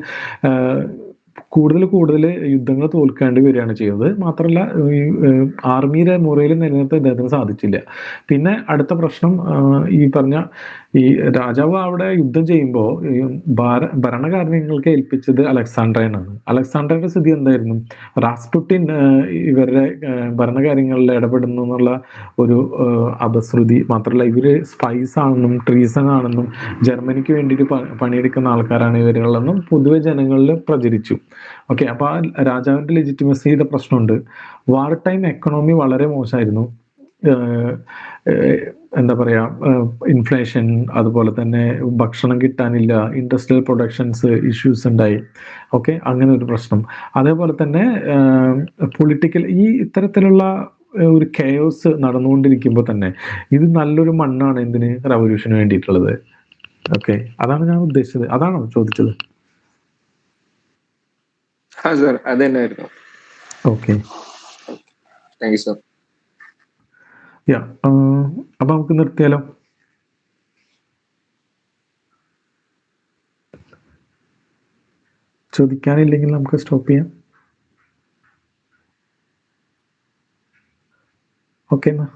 കൂടുതൽ കൂടുതൽ യുദ്ധങ്ങൾ തോൽക്കേണ്ടി വരികയാണ് ചെയ്യുന്നത്. മാത്രമല്ല ഈ ആർമിയുടെ മുറയിൽ നിലനിർത്താൻ ഇദ്ദേഹത്തിന് സാധിച്ചില്ല. പിന്നെ അടുത്ത പ്രശ്നം ഈ പറഞ്ഞ ഈ രാജാവ് അവിടെ യുദ്ധം ചെയ്യുമ്പോൾ ഈ ഭരണകാര്യങ്ങൾക്ക് ഏൽപ്പിച്ചത് അലക്സാണ്ട്രയാണ്. അലക്സാണ്ട്രയുടെ സ്ഥിതി എന്തായിരുന്നു? റാസ്പുട്ടിൻ ഇവരുടെ ഭരണകാര്യങ്ങളിൽ ഇടപെടുന്നു എന്നുള്ള ഒരു അപശ്രുതി, മാത്രമല്ല ഇവര് സ്പൈസ് ആണെന്നും ട്രീസൺ ആണെന്നും ജർമ്മനിക്ക് വേണ്ടിയിട്ട് പണിയെടുക്കുന്ന ആൾക്കാരാണ് ഇവരുള്ളതെന്നും പൊതുവെ ജനങ്ങളിൽ പ്രചരിച്ചു. ഓക്കെ, അപ്പൊ ആ രാജാവിന്റെ ലെജിറ്റിമസിയുടെ പ്രശ്നമുണ്ട്. വാർ ടൈം എക്കണോമി വളരെ മോശമായിരുന്നു. എന്താ പറയാ, ഇൻഫ്ലേഷൻ, അതുപോലെ തന്നെ ഭക്ഷണം കിട്ടാനില്ല, ഇൻഡസ്ട്രിയൽ പ്രൊഡക്ഷൻസ് ഇഷ്യൂസ് ഉണ്ടായി. ഓക്കെ, അങ്ങനെ ഒരു പ്രശ്നം. അതേപോലെ തന്നെ പൊളിറ്റിക്കൽ ഈ ഇത്തരത്തിലുള്ള ഒരു കെയോസ് നടന്നുകൊണ്ടിരിക്കുമ്പോൾ തന്നെ ഇത് നല്ലൊരു മണ്ണാണ് എന്തിന് റവല്യൂഷന് വേണ്ടിയിട്ടുള്ളത്. ഓക്കെ, അതാണ് ഞാൻ ഉദ്ദേശിച്ചത്. അതാണോ ചോദിച്ചത്? സാർ അത് തന്നെയായിരുന്നു. Okay, thank you sir. Yeah, അപ്പൊ നമുക്ക് നിർത്തിയാലോ? ചോദിക്കാനില്ലെങ്കിൽ നമുക്ക് സ്റ്റോപ്പ് ചെയ്യാം. ഓക്കെ എന്നാ.